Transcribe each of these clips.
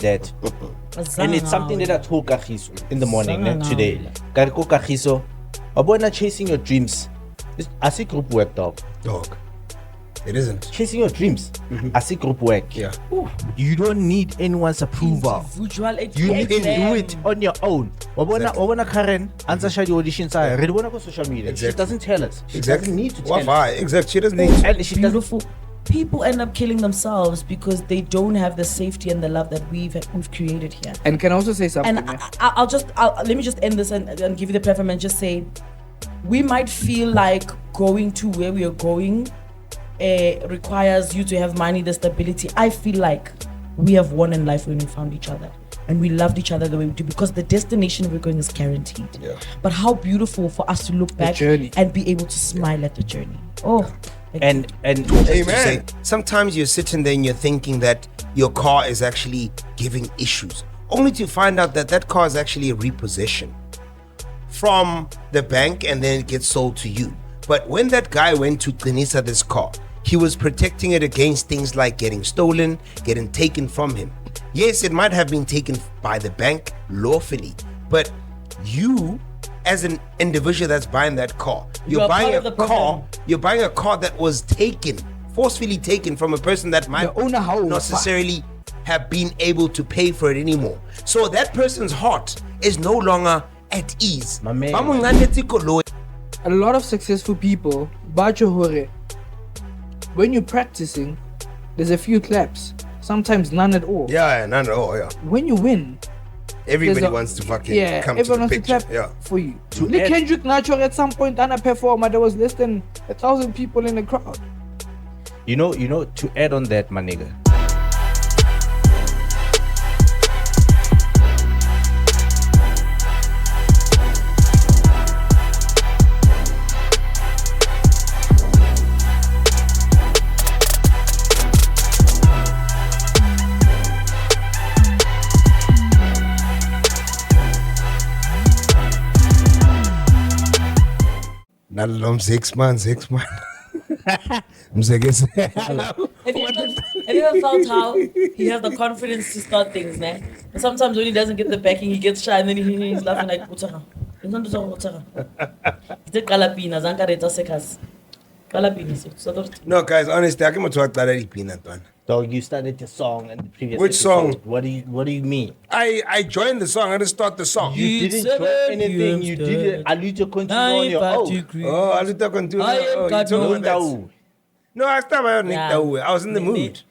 that. And it's something that I told Kagiso in the morning today. Kagiso, abona chasing your dreams. I see group work, dog. It isn't. Chasing your dreams. I see group work. Yeah. You don't need anyone's approval. You need to do it on your own. Wabona Karen answer shadi auditions. I read one on social media. She doesn't tell us. She doesn't need to tell us. Exactly. She doesn't need to. And she Beautiful. People end up killing themselves because they don't have the safety and the love that we've created here. And can I also say something? And let me just end this and give you the platform and just say, we might feel like going to where we are going requires you to have money, the stability. I feel like we have won in life when we found each other and we loved each other the way we do, because the destination we're going is guaranteed. Yeah. But how beautiful for us to look back and be able to smile at the journey. And Amen. Sometimes you're sitting there and you're thinking that your car is actually giving issues, only to find out that that car is actually a repossession from the bank and then it gets sold to you. But when that guy went to Ukuqinisa this car, he was protecting it against things like getting stolen, getting taken from him. Yes, it might have been taken by the bank lawfully, but you, as an individual that's buying that car, you're buying a car that was forcefully taken from a person that might not necessarily have been able to pay for it anymore. So that person's heart is no longer at ease. My man. A lot of successful people, when you're practicing, there's a few claps, sometimes none at all. Yeah, none at all. Yeah. When you win, everybody wants to fucking come to the everyone picture. wants to clap for you. Kendrick Nacho at some point on a performer, there was less than 1,000 people in the crowd. You know, to add on that, my nigga. Not alone 6 months. I'm saying, have you ever felt how he has the confidence to start things, man? And sometimes when he doesn't get the backing, he gets shy and then he's laughing like, Utara. He's not Utara. He said, Kalapina, Zankareta Sekas. Kalapina. No, guys, honestly, I can't talk about that peanut one. Dog, you started the song and the previous Which episode. song? What do you mean? I joined the song. I didn't start the song. You didn't join anything. You did Aluta continue on your own. Oh, Aluta continue. No, I stopped by Nick Dawe. I was in the mood.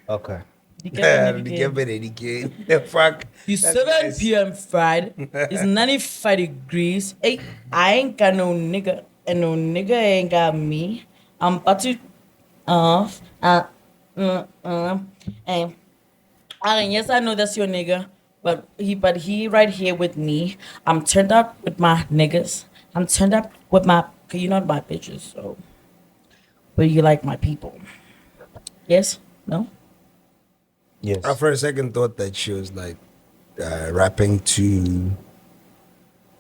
Okay. The fuck. It's 7 p.m. Friday. It's 95 degrees. Hey, I ain't got no nigga, and no nigga ain't got me. I'm about to off. And yes, I know that's your nigga, but he right here with me. I'm turned up with my niggas. I'm turned up with my. You're not my bitches, so. But you like my people. Yes? No? Yes. I for a second thought that she was like rapping to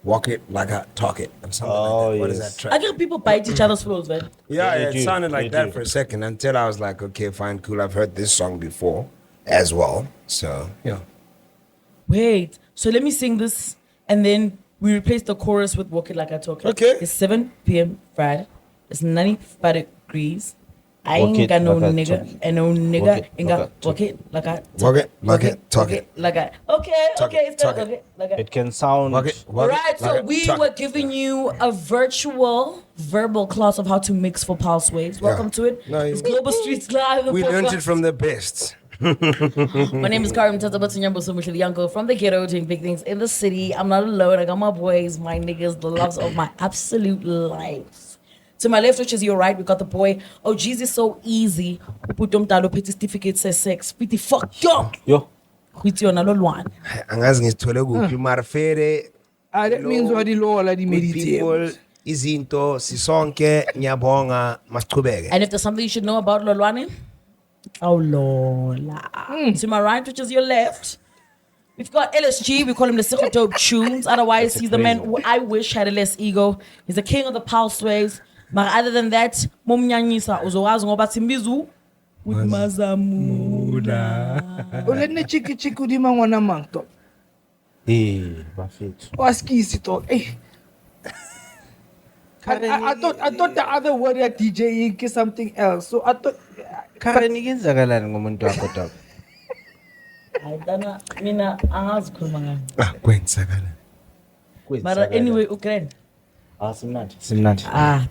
walk it like I talk it or something like that. What is that track? I think people bite each other's flows, man. Yeah, it sounded like that for a second until I was like, okay, fine, cool. I've heard this song before as well. So, yeah. Wait, so let me sing this and then we replace the chorus with Walk It Like I Talk It. Okay. It's 7 p.m. Friday. It's 95 degrees. I ain't got no nigga, and no nigga ain't got walk it like I walk it, like it, talk it. Like I okay, it's talk okay, like it can sound. Alright, so we were giving you a virtual verbal class of how to mix for pulse waves. Welcome to it. It's Global Streetz Live. We learned it from the best. My name is Karim Tatabatanyambo from the ghetto, doing big things in the city. I'm not alone. I got my boys, my niggas, the loves of my absolute life. To my left, which is your right, we got the boy. Oh, Jesus, so easy. Put them down, petty certificate says sex. Pretty fuck yo. With you on a one. Angazi ngithole kuphi mara fere. That means what the law already people izinto sisonke ngiyabonga masichubeke. And if there's something you should know about Lolwane, oh Lola. To my right, which is your left, we've got LSG. We call him the Secret Dope Tunes. Otherwise, he's the man who I wish had a less ego. He's the king of the pulse waves. But other than that, Ukuqinisa uzowazi ngoba simbizu with Mazamu. Una. O le ne chiki di mangwana mang to. Buffett. O askisi to. I thought the other word at DJing is something else. So I thought Karen ikenzakalani ngomuntu wakho dog? Ayidana mina angazi khuluma ngani. Kwenzakala. But anyway, Ukraine. Simnandi.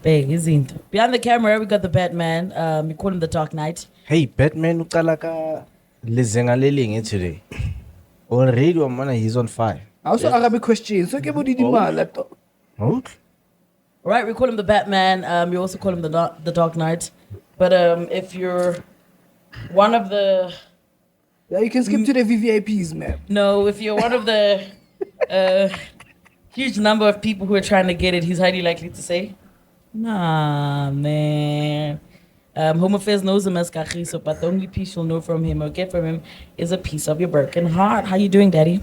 Big izinto. Behind the camera, we got the Batman. We call him the Dark Knight. Hey, Batman uqala ka lezengalelenge today. Already man he's on fire. I also Arabic question. So ke bo di mala to. Okay. Right, we call him the Batman. We also call him the Dark Knight. But if you're one of the Yeah, you can skip to the VVIPs, man. No, if you're one of the huge number of people who are trying to get it, he's highly likely to say, nah, man. Home Affairs knows him as Kachiso, but the only piece you'll know from him or get from him is a piece of your broken heart. How you doing, Daddy?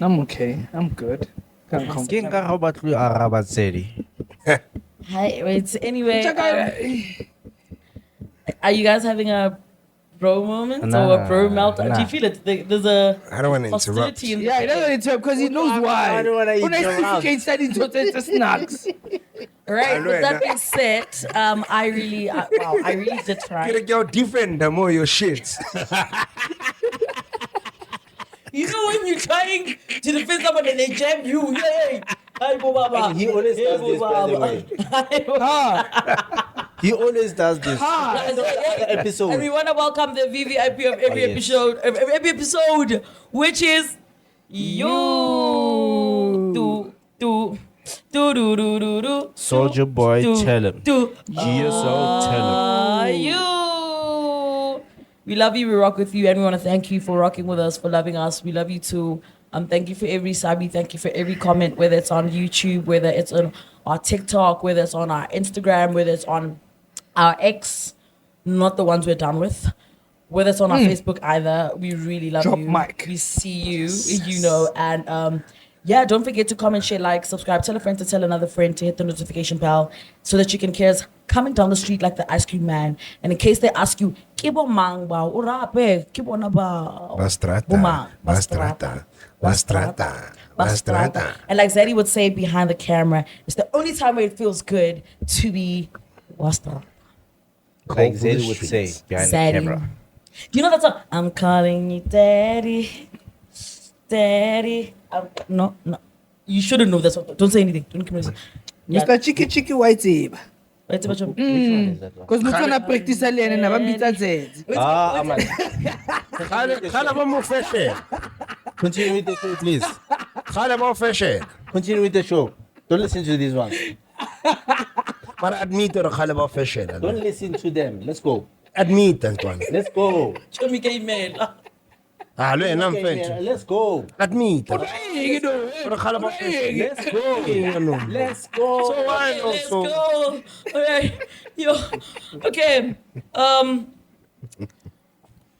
I'm okay. I'm good. Can't complain. King ka batlu araba tsedi. Hi, wait, anyway. Are you guys having a bro moment or a bro meltdown? Do you feel it? There's a I don't want to interrupt. hostility in the Yeah, he doesn't interrupt because he knows why. I don't wanna interrupt. When I said into snacks. Right, with that being said, I really did try. You're different the more your shit. You know when you're trying to defend someone and they jam you, yay! Hi, Baba. He always does this, by the way. He always does this. Episode. And we want to welcome the VVIP of every episode, every episode, which is you. Do. Soldier Boy, tell him. GSO, tell him. You. We love you, we rock with you, and we want to thank you for rocking with us, for loving us. We love you too. Thank you for every sabi, thank you for every comment, whether it's on YouTube, whether it's on our TikTok, whether it's on our Instagram, whether it's on our X, not the ones we're done with, whether it's on our Facebook either. We really love Drop you. mic. We see you, you know, and yeah, don't forget to comment, share, like, subscribe, tell a friend to tell another friend to hit the notification bell so that you can hear us coming down the street like the ice cream man. And in case they ask you, Kibo mang ba? Urape, Kibo na ba? Bastrata. Bastrata. And like Zaddy would say behind the camera, it's the only time where it feels good to be Wasta. Like Zeddy would say behind Zaddy. the camera. Do you know that song? I'm calling you daddy. Daddy. No. You shouldn't know that song. Don't say anything. Don't come Mr. Chiki White Zib. Wait, Which one is that one? Because Mutana practice alien and Abambita Zed. Man. Continue with the show, please. Continue with the show. Don't listen to these ones. But admit or Khalaba Fashion. Don't listen to them. Let's go. Admit that one. Let's go. Show me email. Let's go. Admit. Let's go. Let's go. So why Let's also? go. Okay. Yo. Okay.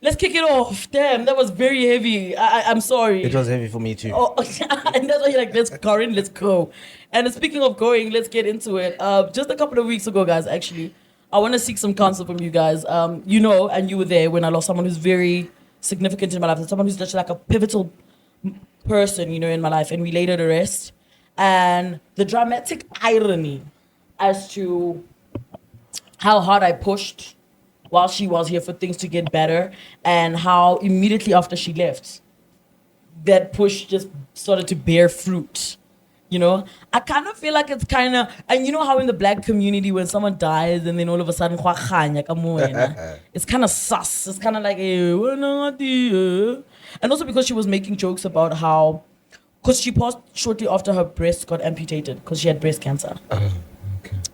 Let's kick it off. Damn, that was very heavy. I'm sorry. It was heavy for me too. Oh, and that's why you're like, let's Karen, let's go. And speaking of going, let's get into it. Just a couple of weeks ago, guys, actually, I want to seek some counsel from you guys. You know, and you were there when I lost someone who's very significant in my life, someone who's just like a pivotal person, you know, in my life, and we laid her to rest. And the dramatic irony as to how hard I pushed while she was here for things to get better, and how immediately after she left, that push just started to bear fruit. You know, I kind of feel like it's kind of, and you know how in the black community when someone dies and then all of a sudden it's kind of sus. It's kind of like, and also because she was making jokes about how, because she passed shortly after her breast got amputated because she had breast cancer. Okay.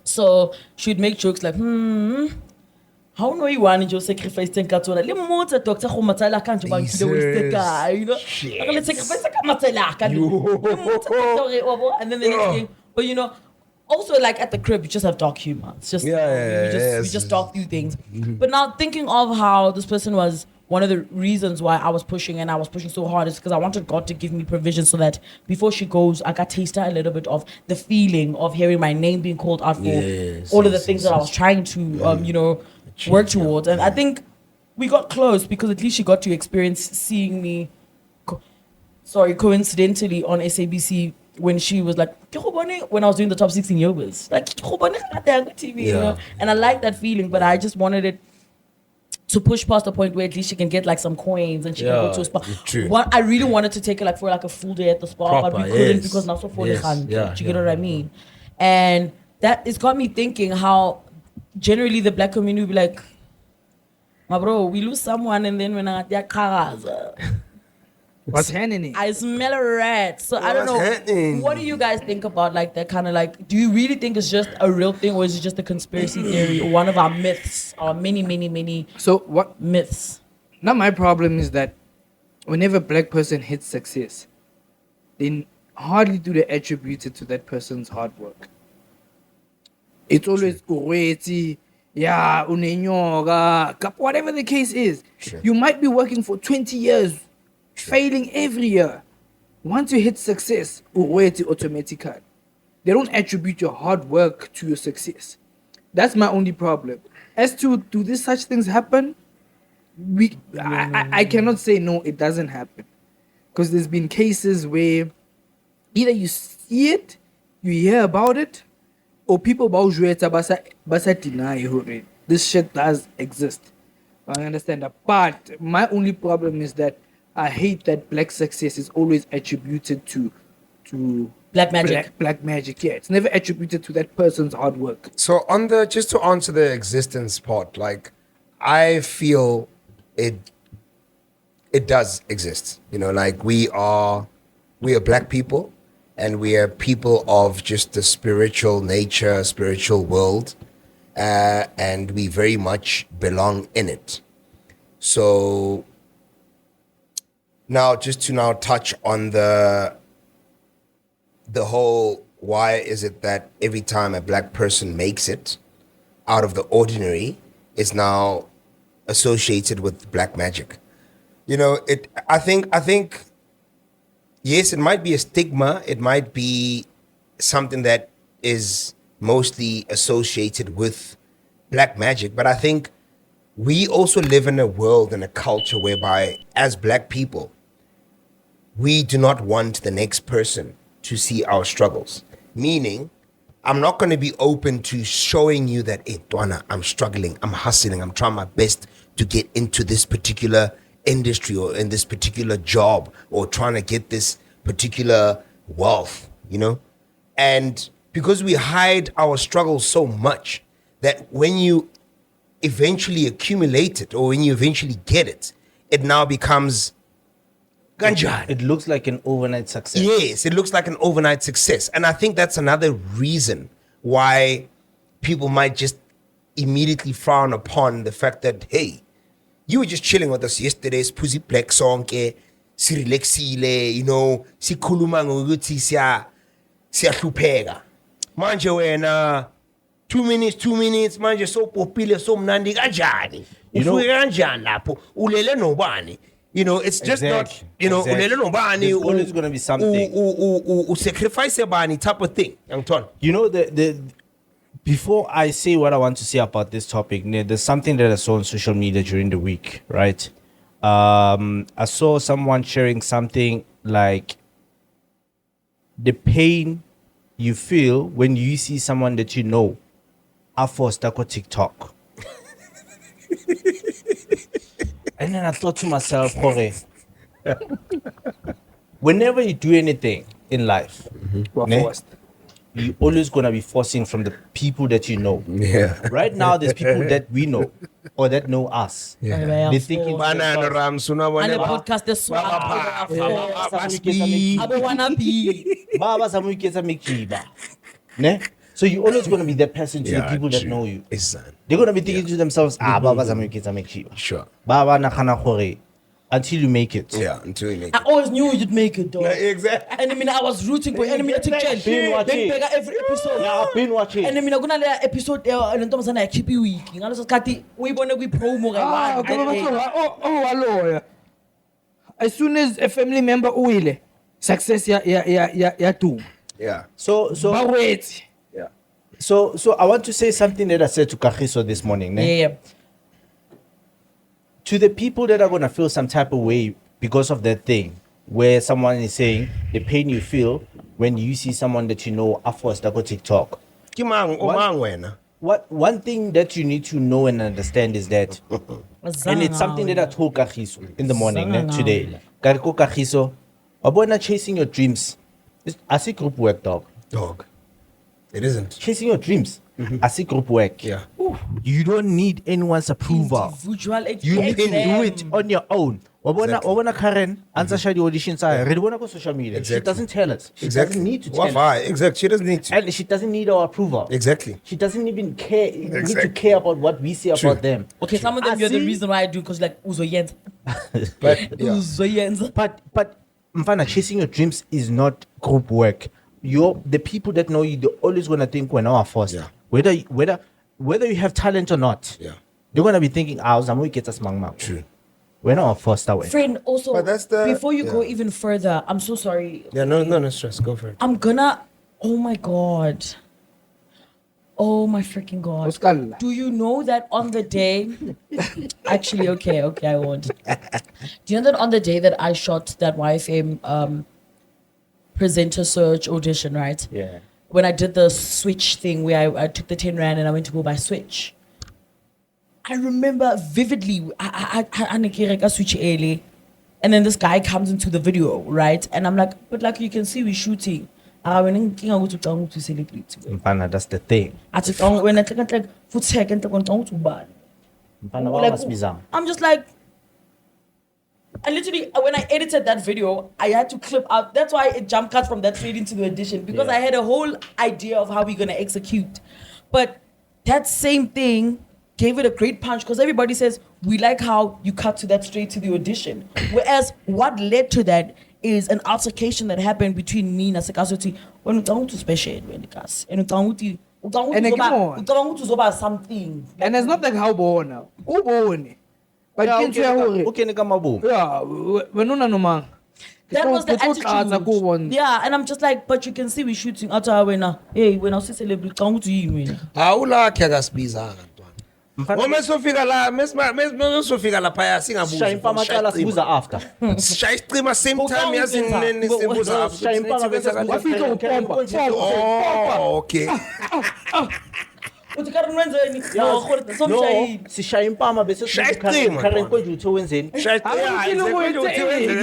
So she'd make jokes like, how no you want to sacrifice tenkatona le motse doctor go matsala ka ntse ba nkile o ste ka, you know, le sacrifice ka matsala ka and then the next thing, but you know, also like at the crib you just have dark humor. It's just we just talk through things. But now thinking of how this person was one of the reasons why I was pushing and I was pushing so hard is because I wanted God to give me provision so that before she goes, I got taste her a little bit of the feeling of hearing my name being called out for all of the things that I was trying to, you know, work towards. And I think we got close because at least she got to experience seeing me, coincidentally on SABC when she was like, when I was doing the top 16 Yobas. Like, TV, you know? And I like that feeling, but I just wanted it to push past the point where at least she can get like some coins and she can go to a spa. True. I really wanted to take her like for like a full day at the spa, but we couldn't because now so for the hand. Do you get what I mean? And that it's got me thinking how generally the black community will be like, my bro, we lose someone and then when I get cars. What's happening? I smell a rat. So I don't know. Happening? What do you guys think about like that kind of like, do you really think it's just a real thing or is it just a conspiracy theory or one of our myths or many So what? myths? Now my problem is that whenever a black person hits success, then hardly do they attribute it to that person's hard work. It's always witty, whatever the case is. Sure. You might be working for 20 years, failing every year. Once you hit success, witty automatically. They don't attribute your hard work to your success. That's my only problem. As to do these such things happen, I cannot say no, it doesn't happen. Because there's been cases where either you see it, you hear about it, or people basa deny it. This shit does exist. I understand that. But my only problem is that I hate that black success is always attributed to Black magic. Black magic, yeah. It's never attributed to that person's hard work. So just to answer the existence part, like I feel it does exist. You know, like we are black people and we are people of just the spiritual nature, spiritual world, and we very much belong in it. So now just to touch on the whole, why is it that every time a black person makes it out of the ordinary is now associated with black magic? You know, I think yes, it might be a stigma, it might be something that is mostly associated with black magic, but I think we also live in a world and a culture whereby as black people we do not want the next person to see our struggles. Meaning, I'm not going to be open to showing you that, hey, Dwana, I'm struggling, I'm hustling, I'm trying my best to get into this particular industry or in this particular job or trying to get this particular wealth, you know? And because we hide our struggles so much that when you eventually accumulate it or when you eventually get it, it now becomes ganjan. It looks like an overnight success. Yes, it looks like an overnight success. And I think that's another reason why people might just immediately frown upon the fact that, hey, you were just chilling with us yesterday, Pussy Black song, si relaxile, you know, si khuluma ngokuthi siyahlupheka. Manje wena 2 minutes manje so popile so mnandi kanjani? Ufuke kanjani lapho? Ulele nobani? You know, it's just not, you know, ulele nobani. There's always going to be something. Sacrifice bani type of thing. You know, the before I say what I want to say about this topic, there's something that I saw on social media during the week, right? I saw someone sharing something like the pain you feel when you see someone that you know are forced on TikTok. And then I thought to myself, whenever you do anything in life, you're always going to be forcing from the people that you know. Yeah. Right now, there's people that we know or that know us. Yeah. They're thinking, and the podcast is so so you're always going to be that person to the people that know you. They're going to be thinking to themselves, Sure. until you make it. Yeah, until you make I it. always knew you'd make it, though. Yeah, exactly. And I mean, I was rooting for enemy to change. Been watching. Every episode. Yeah, I've been watching. And I mean, I'm gonna let episode. And Thomas and I keep you weak. You know, so Kati, we wanna we promo. Hello. As soon as a family member will success, yeah, too. Yeah. So wait. Yeah. So I want to say something that I said to Kagiso this morning. Yeah. to the people that are gonna feel some type of way because of that thing, where someone is saying the pain you feel when you see someone that you know are forced to go TikTok. What one thing that you need to know and understand is that, and it's something that I told Kagiso in the morning today. Kariko Kagiso, abona chasing your dreams. I see group work, dog. It isn't. Chasing your dreams. I see group work. Yeah. You don't need anyone's approval. Individual You need to do exam. it on your own. Wabona Karen answer the auditions. I read one on social media. Exactly. She doesn't tell us. She Exactly. doesn't need to tell us. Why? Exactly. She doesn't need to. And she doesn't need our approval. Exactly. She doesn't even care. Need to Exactly. care about what we say True. about them. Okay, some of them I you're the see- reason why I do because like Uzo Jens. But yeah. Uzo Jens. But Mfana, chasing your dreams is not group work. The people that know you, they're always gonna think we're not forced. Yeah. Whether you have talent or not. Yeah. They're gonna be thinking, Zamu gets us mangma. True. We're not forced that way. Friend, also, But that's the- before you go yeah. even further, I'm so sorry. Yeah. No stress. Go for it. I'm gonna. Oh my god. Oh my freaking god. Uskalla. Do you know that on the day? Actually, okay, I won't. Do you know that on the day that I shot that YFM presenter search audition, right? Yeah. When I did the Switch thing where I took the 10 Rand and I went to go buy Switch. I remember vividly, I Switch early. And then this guy comes into the video, right? And I'm like, but like you can see we're shooting. Mfana, that's the thing. When I take like foot second, Mfana, like, must be Zam. I'm just like, I literally, when I edited that video, I had to clip out. That's why it jump cut from that straight into the audition because Yeah. I had a whole idea of how we're going to execute. But that same thing gave it a great punch because everybody says, we like how you cut to that straight to the audition. Whereas what led to that is an altercation that happened between me and Nasekasuti when we to special when the cast and And something. And it's not like how born now. Who born? But Yeah, you can say hore. okay, nigga, maboom. Yeah, when no man. That was the attitude. Yeah, and I'm just like, but you can see we shooting out our winner. Hey, when I see celebrity, come to you, man. Awula kuyakasibiza ntwana. Uma sofika la phaya singabuza. Shayimpa macala sibuza after. Shaya isicima same time yazi nisimbuza after. Shayimpa bese Oh, okay. Uthi Karen wenzeni? No, khona somshayini. sishaya impama bese Shayicima, Karen konje uthe wenzeni. Shaya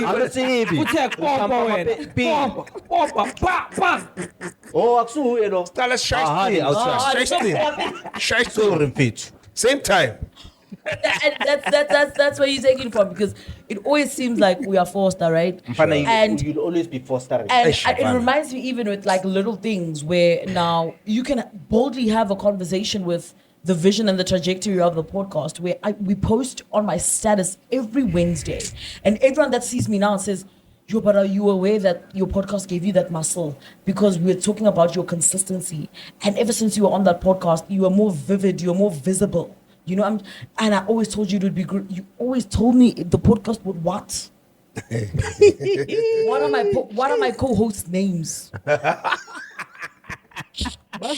Akusibi. Uthe popa wena. Popa. Pa. Oh, akusuye lo. Cala shaya Sorry, isicima. mfethu. Same time. And that's where you're taking it from because it always seems like we are forced, right? Mfana, And you'll always be fostering. And Eish, it man. reminds me even with like little things where now you can boldly have a conversation with the vision and the trajectory of the podcast where we post on my status every Wednesday. And everyone that sees me now says, yo, but are you aware that your podcast gave you that muscle? Because we're talking about your consistency. And ever since you were on that podcast, you were more vivid, you're more visible. You know, and I always told you it would be good. You always told me the podcast would what? What are my co-hosts' names? That's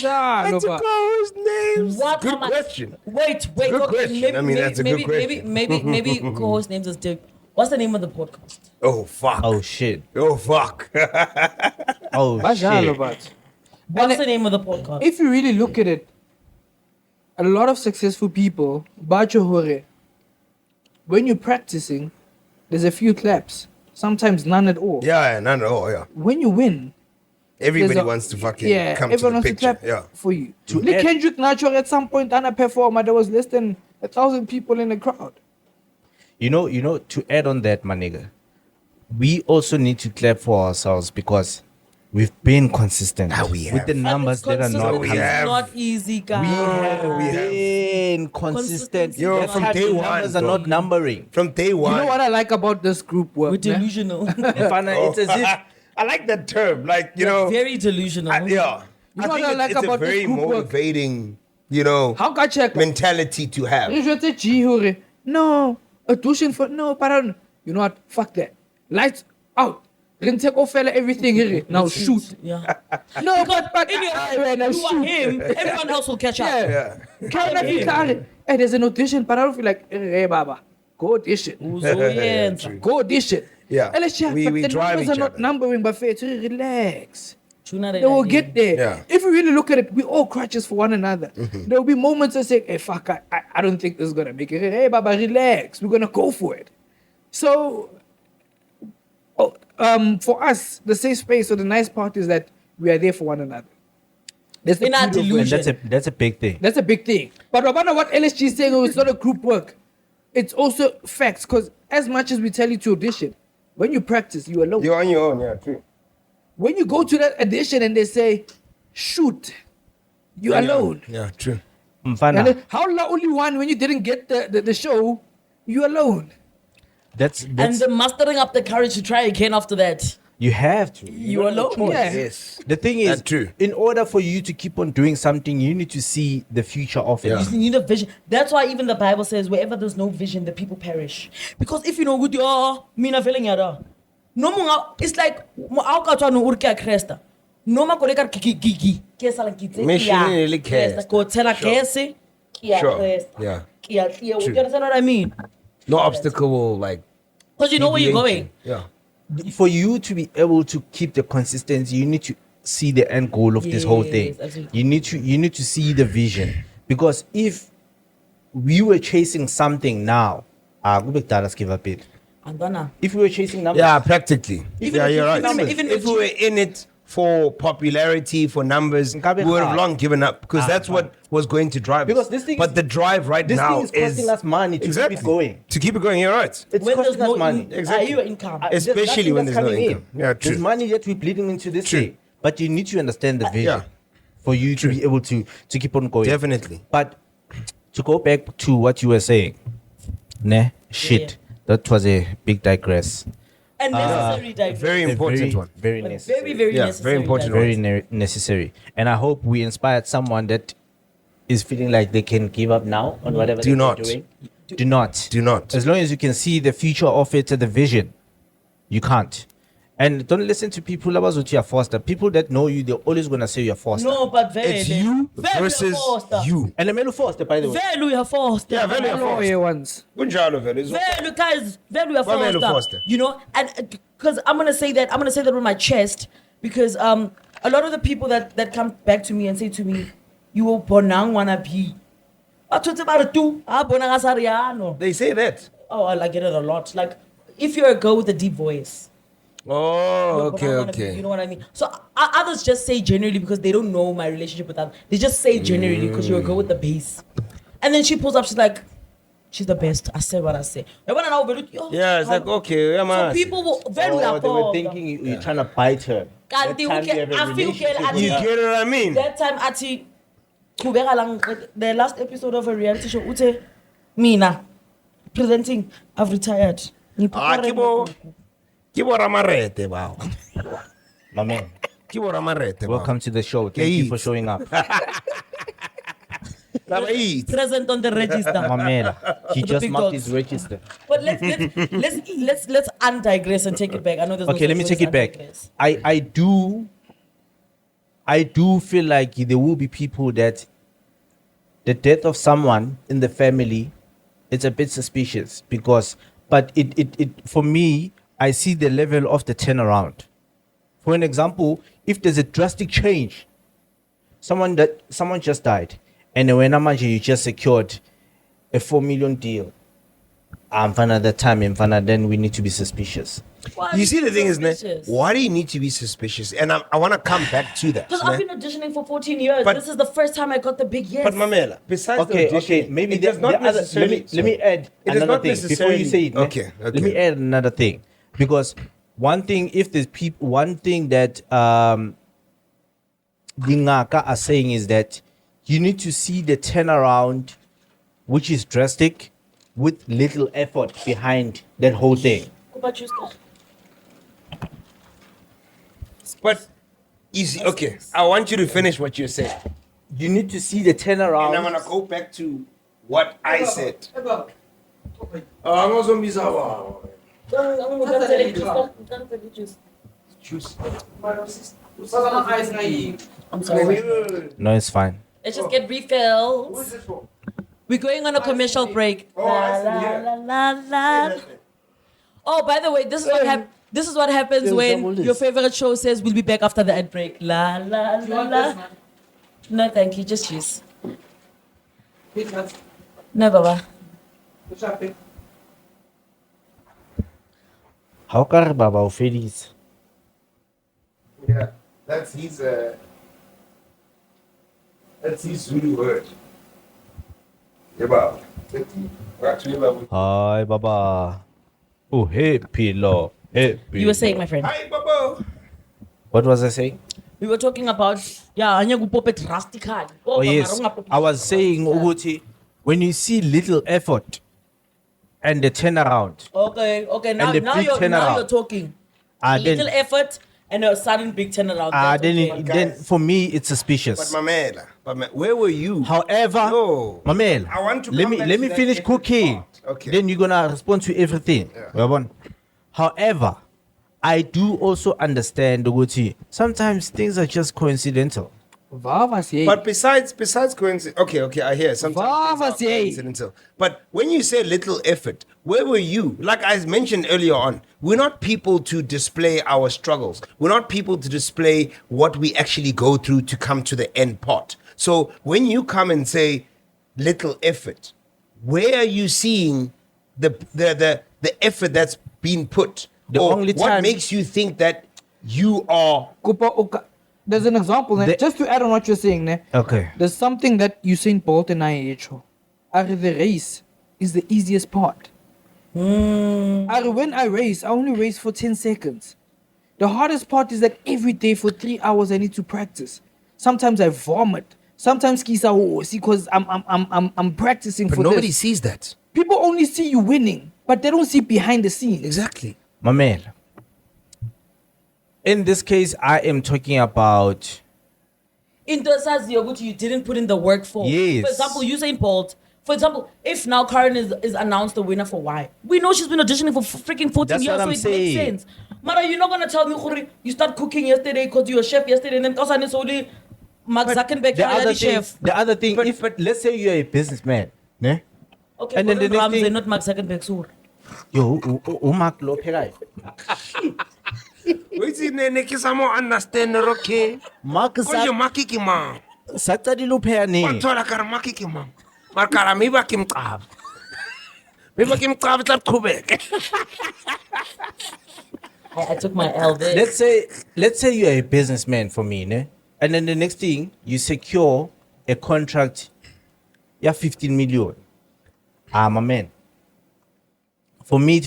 a co-host names. What Good are my- question. Wait. Good Okay, question. maybe, I mean, that's a good question. maybe co-host names is Dick. What's the name of the podcast? Oh fuck. Oh shit. Oh fuck. Oh Bajalo, shit. but. What's the name of the podcast? If you really look at it, a lot of successful people, bacho hore, when you're practicing, there's a few claps, sometimes none at all. Yeah, none at all. Yeah. When you win, Everybody there's a- wants to fucking come to everyone the wants picture. to clap Yeah. for you. To Look, add- Kendrick Nacho at some point on a performer, there was less than 1,000 people in the crowd. You know, to add on that, my nigga, we also need to clap for ourselves because we've been consistent we with the have. numbers that are not We coming. have. Not easy, guys. We have we have. been consistent. Yo, That's from how day the one, numbers are dog. not numbering. From day one. You know what I like about this group work? We're man? delusional. Mfana, it's as if I like that term. Like, you know, Very delusional. yeah. You I know think what I like it's a about this very group work? motivating, you know, How can I check? mentality to have. No, a tuition for no, pardon. You know what? Fuck that. Lights out. Then take off everything here. Now shoot. Yeah. No, but In your I head, now you are shoot. him. Everyone else will catch up. Yeah. Hey, there's an audition, but I don't feel like, hey, Baba, Go audition. Uzoyenza. Go audition. Yeah. And let's check, We but the drive numbers each are not other. numbering, but fair to relax. Tuna They will get there. Yeah. If we really look at it, we all crutches for one another. There will be moments that say, hey, fuck, I don't think this is going to make it. Hey, Baba, relax. We're going to go for it. So, for us, the safe space or the nice part is that we are there for one another. That's the In our beauty of it. delusion. And that's a big thing. That's a big thing. But Rabana, what LSG is saying, it's not a group work. It's also facts. Because as much as we tell you to audition, when you practice, you're alone. You're on your own, yeah, true. When you go to that audition and they say, shoot, you're alone. Yeah, true. And Mfana, then, how only one when you didn't get the show, you're alone. that's And the mustering up the courage to try again after that. you have to. You alone. Yeah. Yes. The thing is, That's true. in order for you to keep on doing something, you need to see the future of it. Yeah. You need a vision. That's why even the Bible says, wherever there's no vision, the people perish. Because if you know good, mina feeling yada. No more. It's like auka no urke cresta. No more koleka gigi. Kesa la kitse. Mission really cares. Ko tela kese. Kia Sure. cresta. Yeah. Kia kia. You True. understand what I mean? No obstacle will like. Because you know where you're going. Yeah. For you to be able to keep the consistency, you need to see the end goal of this whole thing. Yes, absolutely. You need to see the vision. Because if we were chasing something now, let's give up it. Andana. If we were chasing numbers, Yeah, practically. Even yeah, if you're you- right. even if we were in it for popularity, for numbers, we Nkabe would have hard. long given up because that's what was going to drive Because us. this thing but is- the drive right this now thing is costing us money to keep it going. To keep it going, you're right. it's When there's costing us no money. Exactly. your income. There's Especially nothing when that's there's no coming in. income. Yeah, true. There's money that we're bleeding into this True. thing. But you need to understand the vision Yeah. for you to be able to keep on going. Definitely. But to go back to what you were saying, shit, that was a big digress. And necessary digress. Very A important one. Very But necessary. very, very Yeah, necessary. very important digress. Very necessary. And I hope we inspired someone that is feeling like they can give up now on whatever Do they're not. doing. Do not. Do not. As long as you can see the future of it, the vision, you can't. And don't listen to people about you are foster. People that know you, they're always gonna say you're foster. No, but very. It's you Very versus foster. you. And the male foster, by the way. Value your foster. Yeah, value your Hello, foster. here once. Kunjalo vele, it's okay. Value, guys. Value your Why value foster. foster? You know, and because I'm gonna say that with my chest because a lot of the people that come back to me and say to me, you will bonang wanna be. They say that. Oh, I get it a lot. Like, if you're a girl with a deep voice. Oh, But I wanna be, okay. you know what I mean? So others just say generally because they don't know my relationship with others. They just say generally because you're a girl with the bass. And then she pulls up, she's like, she's the best. I said what I say. Yeah, it's like, okay, yeah, So man. people will very Oh, they were thinking you're trying to bite her. God, That time you have a I feel relationship okay, with You her. get what I mean? that time Ati Kubera lang the last episode of a reality show, Ute Mina presenting, I've retired. Kibo ramarete, wow. My man, Kibo ramarete, wow. welcome to the show. Thank you for Eat. showing up. Present on the register. My man, he The just big marked dogs. his register. But let's undigress and take it back. I know there's no Okay, let such me thing take as it back. undigress. I do feel like there will be people that the death of someone in the family, it's a bit suspicious but it for me, I see the level of the turnaround. For an example, if there's a drastic change, someone just died, and when you just secured a 4 million deal, then we need to be suspicious. Why are You see, the thing is, ne, suspicious? why do you need to be suspicious? And I want to come back to that. Because ne. I've been auditioning for 14 years. But- This is the first time I got the big yes. But Mamela, besides the Okay, auditioning, maybe it does not necessarily. let me add It does another not thing before necessarily- you say it. Okay, Let me okay. add another thing, because one thing, if there's people, one thing that Dingaka are saying is that you need to see the turnaround, which is drastic, with little effort behind that whole thing. But you start. But you see, okay, I want you to finish what you're saying, You need to see the turnaround. and I'm gonna go back to what I said. I'm also Choose. I'm sorry. No, it's fine. Let's just get refills. We're going on a commercial break. Oh, by the way, this is what happens when your favorite show says we'll be back after the ad break. La la la la. No, thank you. Just cheese. No, Baba. How can Baba Ophelis? Yeah, that's his Zulu word. Yeah, Baba. Hi, Baba. Oh, hey, Pilo. Hey, You were saying, my friend. Hi, Baba. What was I saying? We were talking about anya kupope drastically. Oh, yes. I was saying, Uguti, when you see little effort and the turnaround, Okay. Now the now big you're turnaround. talking. Ah, A little then- effort and a sudden big turnaround. That's okay. then for me, it's But suspicious. Mamela, where were you? However, No. Mamel, I want to let come me back let to me that finish effort cooking. part. Okay. Then you're gonna respond to everything. Yabona? However, I do also understand Uguti. Sometimes things are just coincidental. But besides coincidence, okay, I hear sometimes things are Vava say. coincidental. But when you say little effort, where were you? Like I mentioned earlier on, we're not people to display our struggles. We're not people to display what we actually go through to come to the end part. So when you come and say little effort, where are you seeing the effort that's been put? The Or only what time- makes you think that you are There's an example, ne? The- Just to add on what you're saying, ne? Okay. There's something that Usain Bolt and I are the race is the easiest part. When I race, I only race for 10 seconds. The hardest part is that every day for 3 hours I need to practice. Sometimes I vomit. Sometimes kisa because I'm practicing but for nobody this. sees that. People only see you winning, but they don't see behind the scenes. Exactly. Mamel. In this case, I am talking about In the you didn't put in the work for. Yes. For example, Usain Bolt. For example, if now Karen is announced the winner for why? We know she's been auditioning for freaking 14 That's years, what so I'm it saying. makes sense. Mara, you're not gonna tell me Khuri, you start cooking yesterday because you were chef yesterday, and then Kasane is only Mark Zuckerberg the other the thing. chef. The other thing, But- if let's say you're a businessman, ne? Okay, And then the next thing- not Mark Zuckerberg. So Yo, Mark Lopez. Wait, ne ke sa mo understand okay. Mark Ko je maki ke mang? Satsadi Lopez ne. Wa thola ka re maki ke mang? Mara ka ra me ba ke mqaba. Me ba ke mqaba tla qhubeka. I took my L there. Let's say you're a businessman for me, ne? And then the next thing you secure a contract, yeah, 15 million. My man. For me,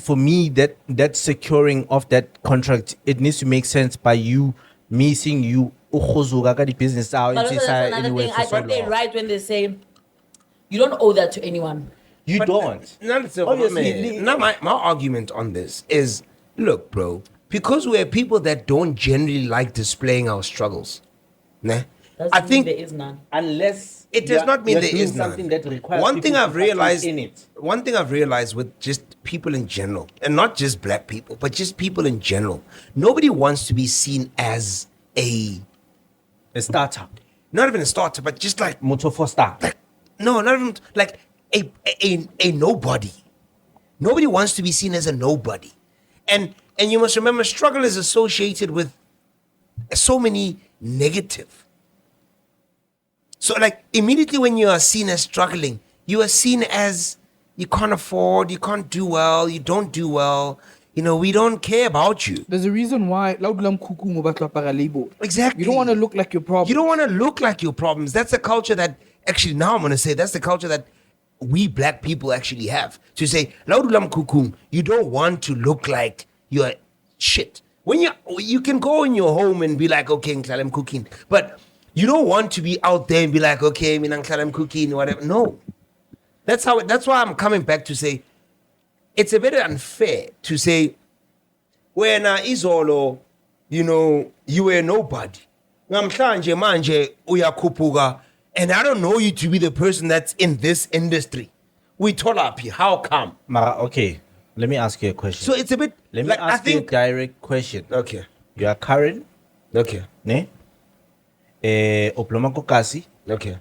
that securing of that contract, it needs to make sense by you, me seeing you, the business out But also that's another thing. I think they're right when they say you don't owe that to anyone. You don't. Obviously, Now my argument on this is, look, bro, because we're people that don't generally like displaying our struggles, ne? Doesn't I mean think there is none. unless it does not mean you're there doing is something none. that requires One thing people I've to partake realized in it. One thing I've realized with just people in general, and not just black people, but just people in general, nobody wants to be seen as A startup, not even a starter, but just like motor for star. no, not even like a nobody. Nobody wants to be seen as a nobody, and you must remember, struggle is associated with so many negative. So like immediately when you are seen as struggling, you are seen as you can't afford, you can't do well, you don't do well. You know, we don't care about you. There's a reason why Laudulam Kuku Ngobatwa para label. Exactly. You don't want to look like your problem. You don't want to look like your problems. That's a culture that actually now I'm going to say that's the culture that we black people actually have. To say, Laudulam Kukum, you don't want to look like you're shit. When you can go in your home and be like, okay, I'm cooking. But you don't want to be out there and be like, okay, I'm cooking, whatever. No. That's why I'm coming back to say, it's a bit unfair to say, when Izolo, you know, you were nobody. Namhlanje manje uyakhuphuka, and I don't know you to be the person that's in this industry. We told up here. How come? Mara, okay, let me ask you a question. So it's a bit. Let me like, ask you a direct question. Okay. You are Karen, Okay. ne? Oploma Kokasi, Okay.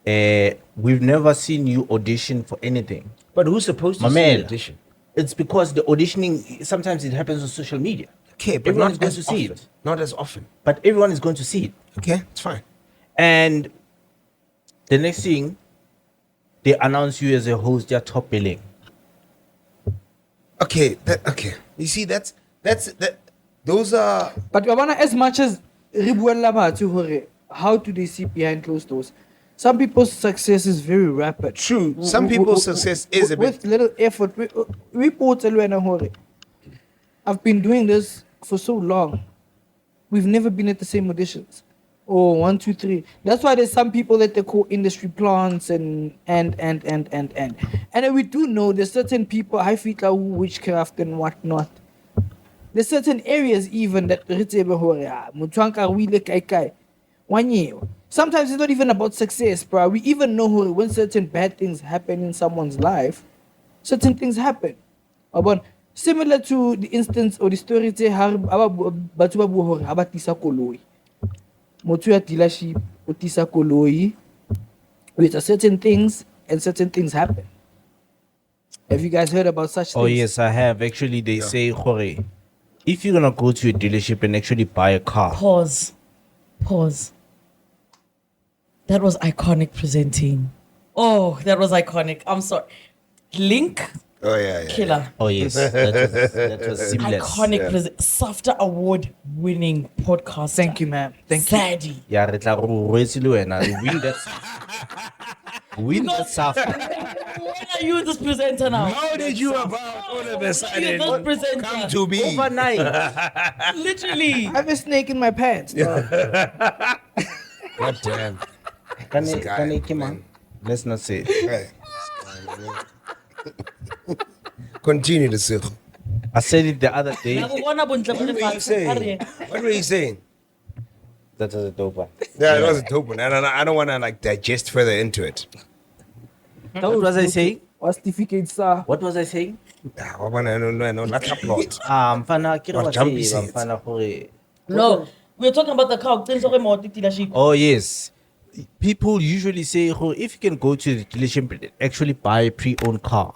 we've never seen you audition for anything. But who's supposed to see Mamela. the audition? It's because the auditioning, sometimes it happens on social media. Okay, but Everyone not is going as to see often. it. Not as often. But everyone is going to see it. Okay, it's fine. And the next thing, they announce you as a host, their top billing. Okay, You see, that. Those are. But Yabana, as much as Ribuella Bathu hore, how do they see behind closed doors? Some people's success is very rapid. True. Some people's success is a bit. With little effort. We bought Elwena hore. I've been doing this for so long. We've never been at the same auditions. Oh, 1, 2, 3. That's why there's some people that they call industry plants and then we do know there's certain people I feel like witchcraft and whatnot. There's certain areas even that sometimes it's not even about success, bro. We even know when certain bad things happen in someone's life, certain things happen. But similar to the instance or the story say dealership, otisa koloi, with certain things and certain things happen. Have you guys heard about such things? Oh yes, I have. Actually, they say, Jorge, if you're gonna go to a dealership and actually buy a car, Pause. That was iconic presenting. Oh, that was iconic. I'm sorry. Link Oh yeah. killer. oh yes, that was seamless. Iconic SAFTA award winning podcast. Thank you, ma'am. Thank you. Zaddy. Yeah, re tla go rwetse le wena. Win that stuff. When are you this presenter now? How did you about all of a sudden You're not presenter. come to be? Overnight. Literally. I have a snake in my pants. Dog. God damn. Can guy, I come on? Let's not say it. Hey. Continue the circle. I said it the other day. What were you saying? What were you saying? That was a dope one. Yeah, it was a dope one. I don't want to like digest further into it. What was I saying? What certificate, sir? What was I saying? I don't know. Let's upload. Mfana, kira Or wa jumpy tseba, seats. mfana gore- No, we're talking about the car. Dealership. Oh yes. People usually say, "Oh, if you can go to the dealership and actually buy a pre-owned car,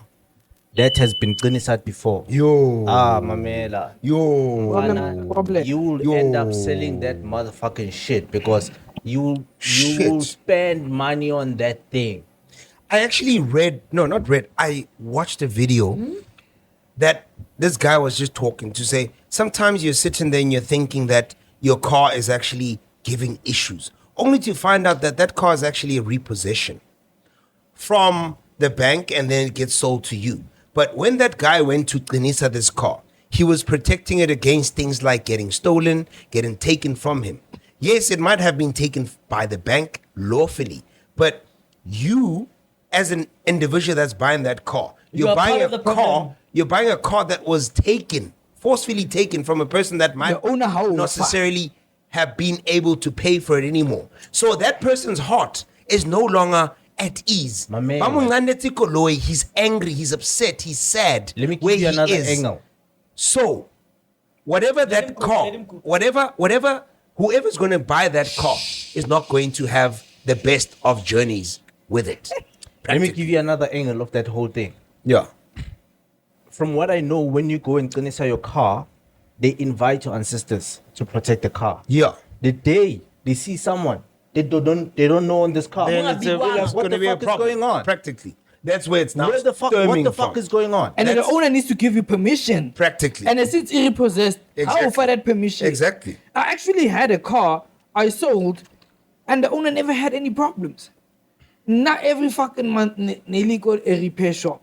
that has been Ukuqinisa before." Yo. Mamela. Yo. Problem. You will end up selling that motherfucking shit because you will Shit. spend money on that thing. I actually I watched a video that this guy was just talking to say, sometimes you're sitting there and you're thinking that your car is actually giving issues, only to find out that that car is actually a repossession from the bank and then it gets sold to you. But when that guy went to Ukuqinisa this car, he was protecting it against things like getting stolen, getting taken from him. Yes, it might have been taken by the bank lawfully, but you, as an individual that's buying that car, You you're are buying part a of the car. problem. You're buying a car that was taken, forcefully taken from a person that might The owner, how not necessarily have been able to pay for it anymore. So that person's heart is no longer at ease. My man. Bamunganeti Koloi, he's angry, he's upset, he's sad. Let me give where you he another is. angle. So, whatever him that cook, car, let him cook. whatever, whoever's going to buy that car is not going to have the best of journeys with it. Let me give you another angle of that whole thing. Yeah. From what I know, when you go and Ukuqinisa your car, they invite your ancestors to protect the car. Yeah. The day they see someone they don't know on this car, Then What it's the what the fuck is going on? Practically. That's where it's now. What the fuck from. is going on? And then the That's- owner needs to give you permission. Practically. And since it's repossessed, how Exactly. for that permission? Exactly. I actually had a car I sold, and the owner never had any problems. Not every fucking month, nearly got a repair shop.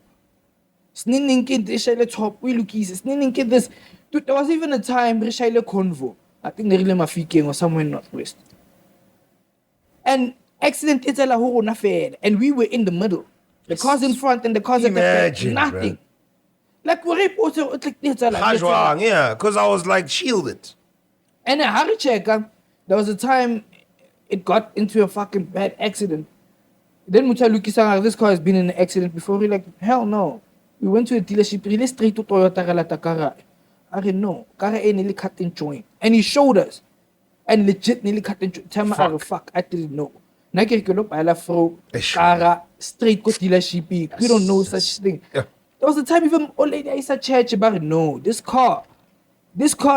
Snining kid, Rishale top, we look easy. Snining kid, this. Dude, there was even a time, Rishale Convo. I think they really mafiking or somewhere in Northwest. And accident it's a lahoro fair, and we were in the middle. The cars in front and the cars at the Imagine, back, nothing. bruh. Like we're reporting, it's like it's a Hajwang, yeah, because I was like shielded. And a hurry checker, there was a time it got into a fucking bad accident. Then Mutaluki sang, this car has been in an accident before. We're like, hell no. We went to a dealership, really straight to Toyota Galata Kara. I said, no, Kara nearly cut in joint. And he showed us. And legit nearly cut in joint. Tell me, fuck, I didn't know. Nake ke lo bala fro kara straight ko dealership. We don't know such thing. Yeah. There was a time even old lady I said church about no, this car,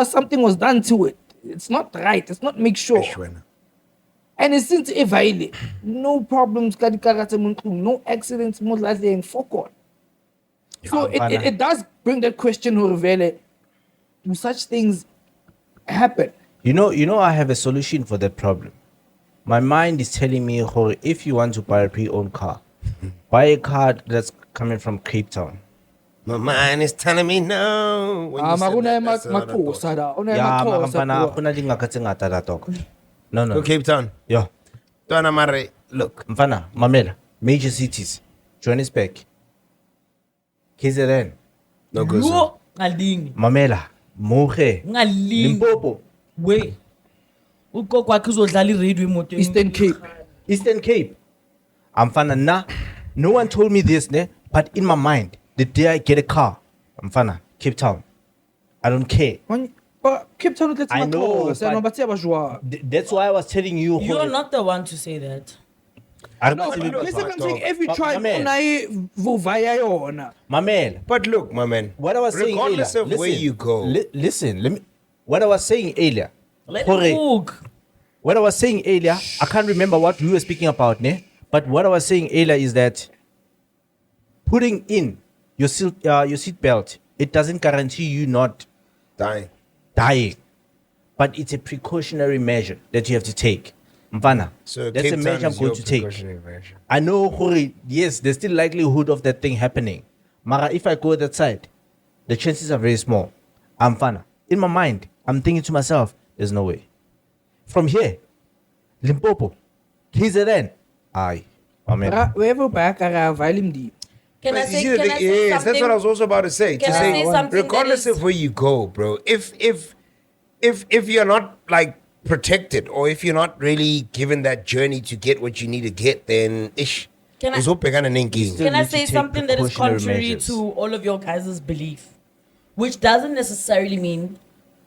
something was done to it. It's not right. It's not make sure. And it's since evaile. No problems, no accidents, most likely in Fokon. So it does bring that question, Horvele, do such things happen? You know, I have a solution for that problem. My mind is telling me, if you want to buy a pre-owned car, buy a car that's coming from Cape Town. My mind is telling me no. When you said that, that's what I thought. Yeah, mfana kuna dingaka tse ngata da toko. No. Go Cape Town. Yeah. Twana mare, look. Mfana, mamela, major cities, Johannesburg, KZN, No go. Yo, ngalingi. Mamela, Moche, Ngalingi. Limpopo, We. Uko kwa kuzodlala iradio emotweni. Eastern Cape. Mfana na. No one told me this, ne? But in my mind, the day I get a car, Mfana, Cape Town, I don't care. But Cape Town, I know, that's why I was telling you. You're not the one to say that. I No, don't listen, I'm saying every But tribe my man. vaya yona. Mamela. But look, my man. What I was saying regardless earlier, of where you go. Listen, let me. What I was saying earlier. Let Hore, it cook. what I was saying earlier, I can't remember what we were speaking about, ne? But what I was saying earlier is that putting in your seat belt, it doesn't guarantee you not dying, but it's a precautionary measure that you have to take. Mfana, So that's Cape a measure Town I'm is going your to take. precautionary measure. I know, Hori, yes, there's still likelihood of that thing happening. Mara, if I go that side, the chances are very small. I'm fana. In my mind, I'm thinking to myself, there's no way. From here, Limpopo, KZN, aye. Amen. Wherever back, I volume deep. Can I But you say, see the can I thing- say yes, something? that's what I was also about to say. Can to I say, say something regardless that is- of where you go, bro, if you're not like protected, or if you're not really given that journey to get what you need to get, then ish. Can I- Uzopegana nenkinga. Can I need to say take something that is precautionary contrary measures. to all of your guys' belief? Which doesn't necessarily mean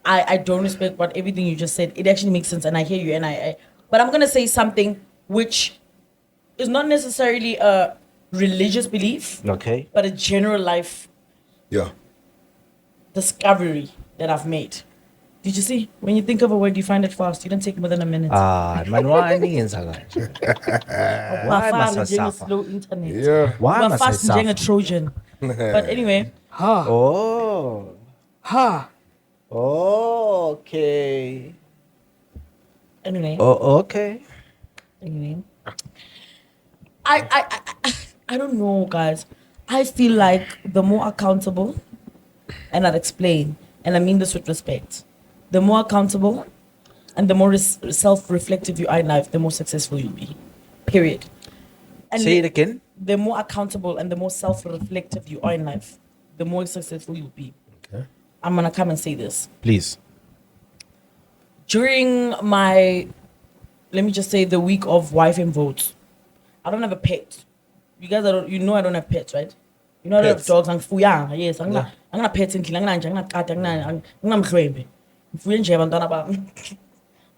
I don't respect what everything you just said. It actually makes sense and I hear you and I but I'm gonna say something which is not necessarily a religious belief, Okay. but a general life Yeah. discovery that I've made. Did you see? When you think of a word, you find it fast. You don't take more than a minute. Man, why ngiyenza kanje? Why must I Bafari njenge suffer? slow internet. Yeah. Why must I Fast njenge suffer? Trojan. But anyway, Oh. Ha. Okay. anyway. Oh, okay. Anyway. I don't know, guys. I feel like the more accountable, and I'll explain, and I mean this with respect, the more accountable and the more self-reflective you are in life, the more successful you'll be. Period. And Say it again. the more accountable and the more self-reflective you are in life, the more successful you'll be. Okay. I'm gonna come and say this. Please. During my, let me just say, the week of wife and votes, I don't have a pet. You guys, you know I don't have pets, right? You know I don't have Pets. dogs. I'm fuyang. Yes, I'm not pets in Kila. I'm not cat. I'm not mhlwembe. Fuye nje abantwana bami.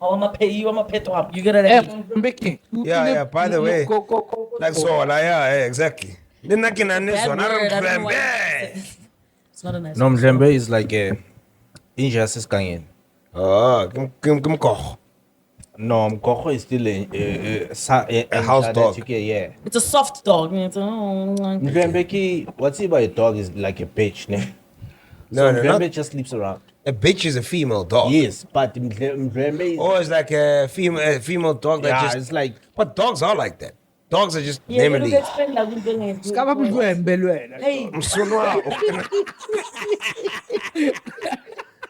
I'm a pet. You. I'm a pet. You get it? Yeah. By the way, Go. like so, like, yeah, exactly. Then I can Bad understand. I word, I don't don't know why remember. it's not a nice No, word. Mlembe is like a injustice kangen. Oh, kim koch. No, Mkoko is still a house dog. Yeah. It's a soft dog. It's Mlembe, what's it about a dog is like a bitch, ne? No, So no, Mlembe not just sleeps around. a bitch is a female dog. Yes, but Mlembe is. Or it's like a female dog that Yeah, just. it's like. But dogs are like that. Dogs are just yeah, you namely. can spend like with them. Skaba mhlwembe lwena. Hey,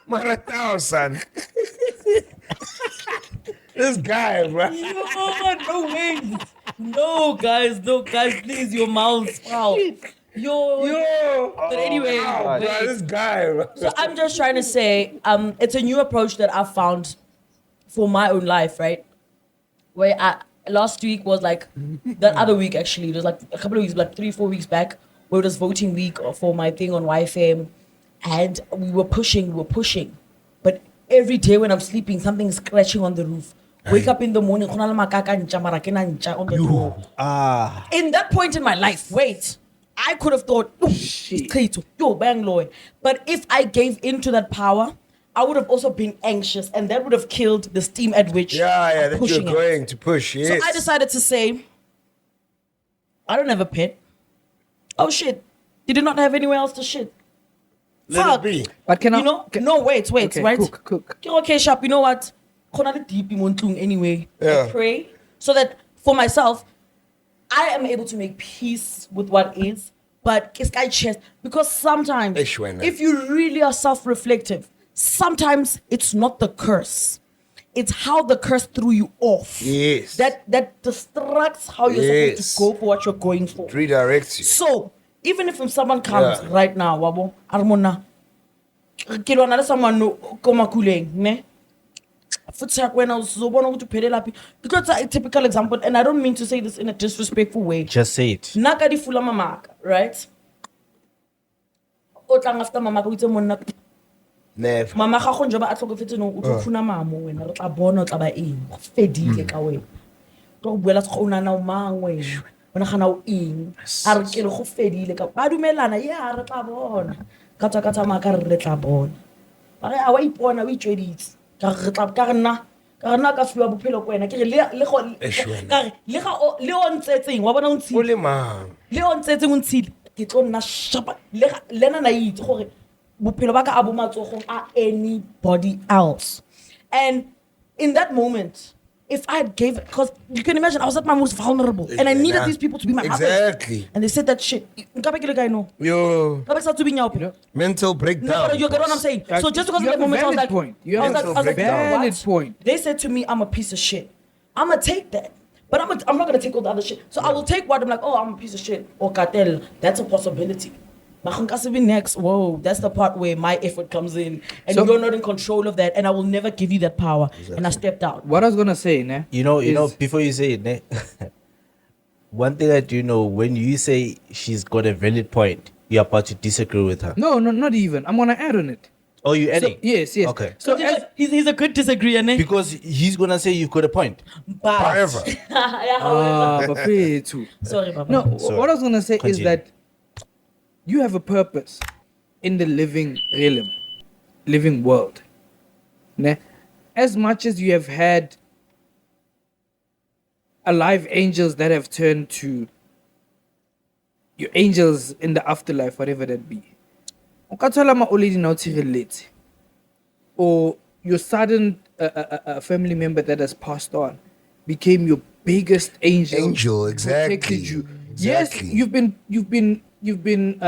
Maratao, son. This guy, bro. no way. No, guys, please, your mouths. Wow. Yo. But anyway, Wow, bro, this guy, bro. so I'm just trying to say, it's a new approach that I've found for my own life, right? Where last week was like that other week actually. It was like a couple of weeks, like 3-4 weeks back, where it was voting week for my thing on YFM, and we were pushing. But every day when I'm sleeping, something's scratching on the roof. Wake up in the morning, khona le makaka ntja, mara ke na ntja on the door. In that point in my life, wait, I could have thought, yo, Bangalore. But if I gave into that power, I would have also been anxious, and that would have killed the steam at which I'm that pushing you're going to push. Yes. So I decided to say, I don't have a pet. Oh shit. Did you not have anywhere else to shit? Let it be. But can I? You know? No, wait, Okay, right? cook. Okay, sharp. You know what? Khona le deep in montlung anyway. Yeah. I pray so that for myself, I am able to make peace with what is. But it's like chest, because sometimes if you really are self-reflective, sometimes it's not the curse. It's how the curse threw you off. Yes. That distracts how you're supposed to go for what you're going for. It redirects you. So even if someone comes right now, wabo, armona, kilwana le someone no komakuleng, ne? Futsak when I was want to pay lapi. Because it's a typical example, and I don't mean to say this in a disrespectful way. Just say it. Naka di fula mamaka, right? Otlang after mamaka with monna. Never. Mama ga go njoba a tlhokofetse no o tlo funa mamo wena re tla bona o tla ba eng go fedile ka wena go buela se go nana o mang wena bona gana o eng a re ke re go fedile ka ba dumelana ya re tla bona ka tsa maka re tla bona ba re a wa ipona o itshweditse ka re tla ka rena ka fiwa bophelo ko wena ke re le go ka re le o ntsetseng wa bona o ntshile O le mang. le o ntsetseng o ntshile ke tlo nna shapa le na itse gore bophelo ba ka abo matsogong a anybody else. And in that moment, if I had gave, because you can imagine I was at my most vulnerable and I needed these people to be my Exactly. And they said that shit. Yo. Mental breakdown. You get what I'm saying? So just because of that moment, I was like, You have a valid point. They said to me, I'm a piece of shit. I'm gonna take that. But I'm not gonna take all the other shit. So I will take what I'm like, oh, I'm a piece of shit. Or cartel. That's a possibility. Next, whoa, that's the part where my effort comes in, and you're not in control of that, and I will never give you that power. Exactly. And I stepped out. What I was gonna say, ne? You know, before you say it, ne? One thing I do know, when you say she's got a valid point, you're about to disagree with her. No, not even. I'm gonna add on it. Oh, you adding? So, yes. Okay. So he's a good disagreeer, ne? Because he's gonna say you've got a point. But However. Sorry, Baba. No, what I was gonna say is that you have a purpose in the living realm, living world. Ne? As much as you have had alive angels that have turned to your angels in the afterlife, whatever that be. Or your sudden family member that has passed on became your biggest angel. Angel, exactly. Protected you. Exactly. Yes, you've been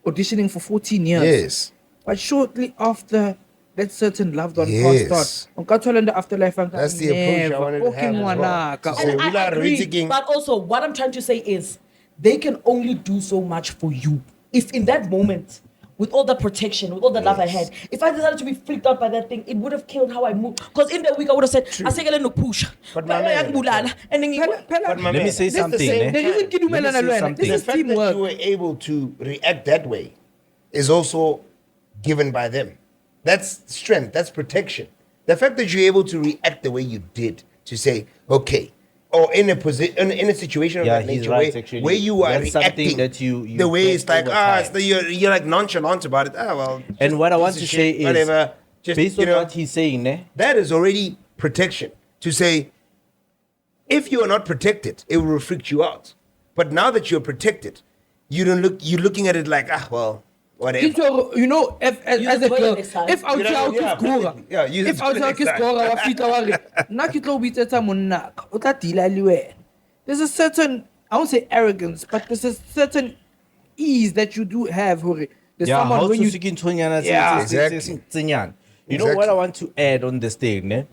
auditioning for 14 years. Yes. But shortly after that certain loved one passed on, in the afterlife, that's the approach I wanted to have as well. And I agree, but also what I'm trying to say is they can only do so much for you. If in that moment, with all the protection, with all the love I had, if I decided to be freaked out by that thing, it would have killed how I moved. Because in that week, I would have said, I say, no push. But my man, let me say something. The fact that you were able to react that way is also given by them. That's strength. That's protection. The fact that you're able to react the way you did, to say, okay, or in a position, in a situation of that nature, where you are reacting that you the way it's like, you're like nonchalant about it. And what I want to say is, whatever, just, based on what he's saying, that is already protection. To say, if you are not protected, it will freak you out. But now that you're protected, you're looking at it like, whatever. You know, as a girl, if I there's a certain, I won't say arrogance, but there's a certain ease that you do have. There's someone when you exactly. You know what I want to add on this thing, ne?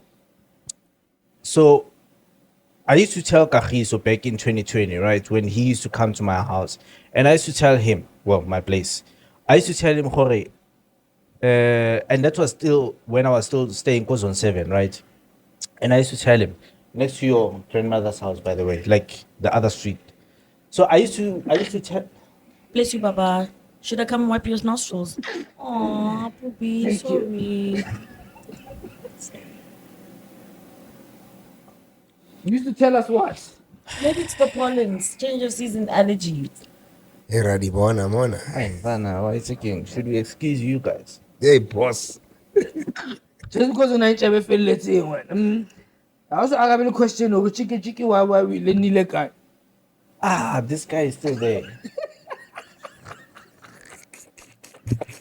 So I used to tell Kagiso back in 2020, right, when he used to come to my house, and I used to tell him, well, my place, I used to tell him, and that was still when I was still staying Kozon 7, right? And I used to tell him, next to your grandmother's house, by the way, like the other street. So I used to tell. Bless you, Baba. Should I come and wipe your nostrils? Oh, Poopy, sorry. You used to tell us what? Maybe it's the pollens, change of season allergies. Hey, Radibona, Mona. Hey, Vanna, why is it king? Should we excuse you guys? Hey, boss. Just because when I ever feel let's say one. I also have a question over chicky why we let guy. Ah, this guy is still there.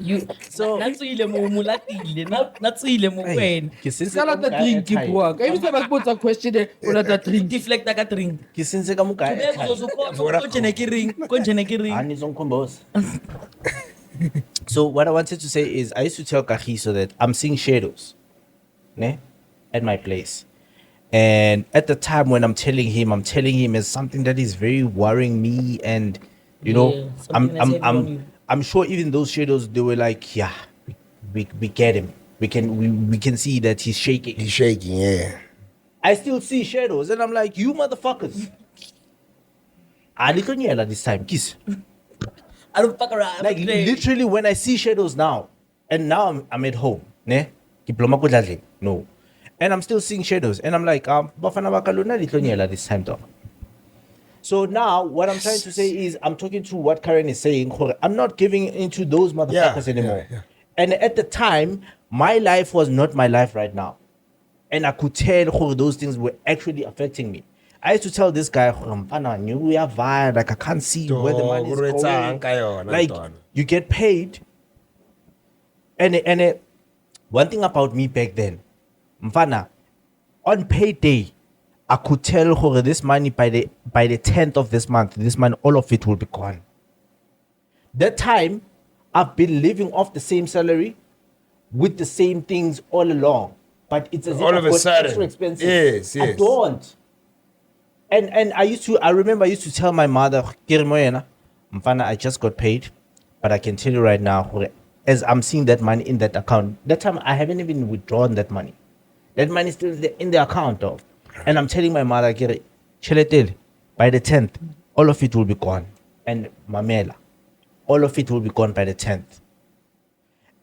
You So- natswile mo mulatile, natswile mo kwena. Ke sentse Sala ka the drink keep airtime. work. Every time I put a question there, or that drink. Deflect ka drink. Ke sentse ka muka Beke airtime. zozuko jene ke ring, ko jene ke ring. Ani zonkombos. So what I wanted to say is I used to tell Kagiso that I'm seeing shadows, ne, at my place. And at the time when I'm telling him it's something that is very worrying me, and you know, Yeah, something that's heavy on you. I'm sure even those shadows, they were like, yeah, we get him. We can see that he's shaking. He's shaking, yeah. I still see shadows, and I'm like, you motherfuckers. I didn't yell this time, kiss. I don't fuck around. Like literally, when I see shadows now, and now I'm at home, ne? Diploma ko dladleng, no, and I'm still seeing shadows, and I'm like, bafana ba ka lona di tlo nyela this time, dog. So now, what I'm trying to say is, I'm talking to what Karen is saying. gore, I'm not giving into those motherfuckers anymore. yeah. And at the time, my life was not my life right now, and I could tell gore those things were actually affecting me. I used to tell this guy, gore, mfana, we are vibe, like I can't see where the money is Dog, going. ka yona, Like Ntwana. you get paid, and one thing about me back then, mfana, on payday, I could tell her this money by the 10th of this month, all of it will be gone. That time, I've been living off the same salary with the same things all along. But it's as if All I've of a got sudden. extra expenses. Yes, I yes. don't. And I remember I used to tell my mother, "Kiri moyena, mfana, I just got paid, but I can tell you right now, as I'm seeing that money in that account, that time I haven't even withdrawn that money. That money is still in the account of. And I'm telling my mother, "Kiri, cheletele, by the 10th, all of it will be gone. And mamela, all of it will be gone by the 10th.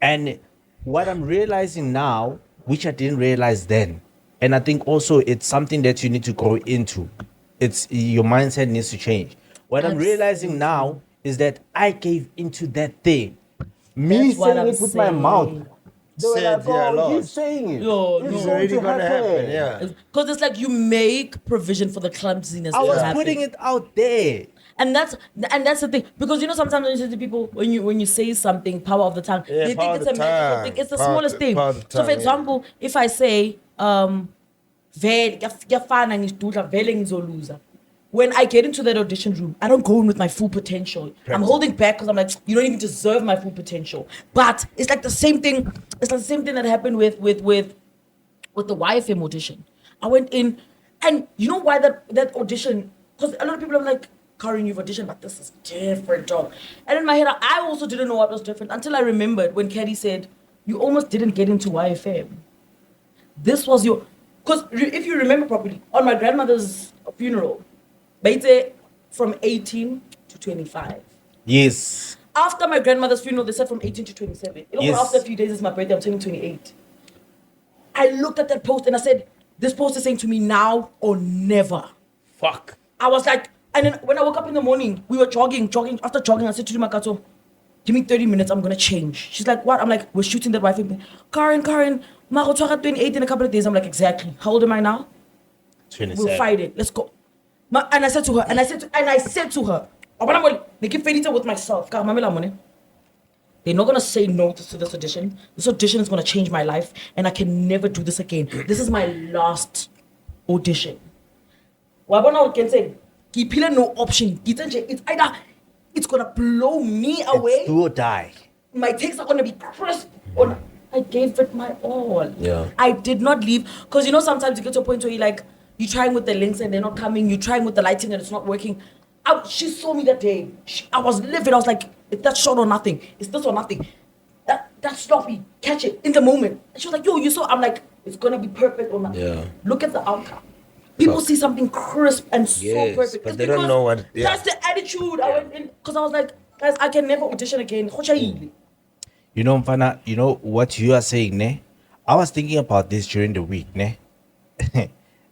And what I'm realizing now, which I didn't realize then, and I think also it's something that you need to grow into. It's your mindset needs to change. What I'm realizing now is that I gave into that thing. Me That's what saying I'm it with my saying. mouth. They were Said, like, yeah, oh, lost. he's saying it. Yo, It's no. It's going already to gonna happen, yeah. Because it's like you make provision for the clumsiness. I to was happen. putting it out there. And that's the thing, because sometimes when you say to people, when you say something, power of the tongue, Yeah, they power think of it's a the magical tongue. thing. It's the Power of smallest the- thing. power of the So, tongue, for yeah. example, if I say, vele kuyafana ngidudla vele ngizoluza. When I get into that audition room, I don't go in with my full potential. I'm holding back because I'm like, you don't even deserve my full potential. But it's like the same thing. It's like the same thing that happened with the YFM audition. I went in, and you know why that audition? Because a lot of people are like, Karen, you've auditioned, but this is different, dog. And in my head, I also didn't know what was different until I remembered when Caddy said, you almost didn't get into YFM. This was your... Because if you remember properly, on my grandmother's funeral, Baite from 18 to 25. Yes. After my grandmother's funeral, they said from 18 to 27. Yes. After a few days, it's my birthday, I'm turning 28. I looked at that post and I said, this post is saying to me now or never. Fuck. I was like, and then when I woke up in the morning, we were jogging. After jogging, I said to Makato, give me 30 minutes, I'm going to change. She's like, what? I'm like, we're shooting that wife. Karen, Maroto 28 in a couple of days. I'm like, exactly. How old am I now? 27. We'll fight it. Let's go. And I said to her, "Abana, they keep fighting with myself. They're not gonna say no to this audition. This audition is gonna change my life, and I can never do this again. This is my last audition. Wabana can say, "Kipila no option. It's either it's gonna blow me away. It's do or die. My takes are gonna be crisp, or I gave it my all. Yeah. I did not leave because sometimes you get to a point where you're trying with the links and they're not coming. You're trying with the lighting and it's not working. She saw me that day. I was livid. I was like, it's that shot or nothing. It's this or nothing. That's sloppy. Catch it in the moment. And she was like, yo, you saw. I'm like, it's gonna be perfect or not. Yeah. Look at the outcome. People see something crisp and so Yes, perfect. but It's they don't because know what- yeah. That's the attitude. I went in because I was like, guys, I can never audition again. You know, Mfana, you know what you are saying, ne? I was thinking about this during the week, ne?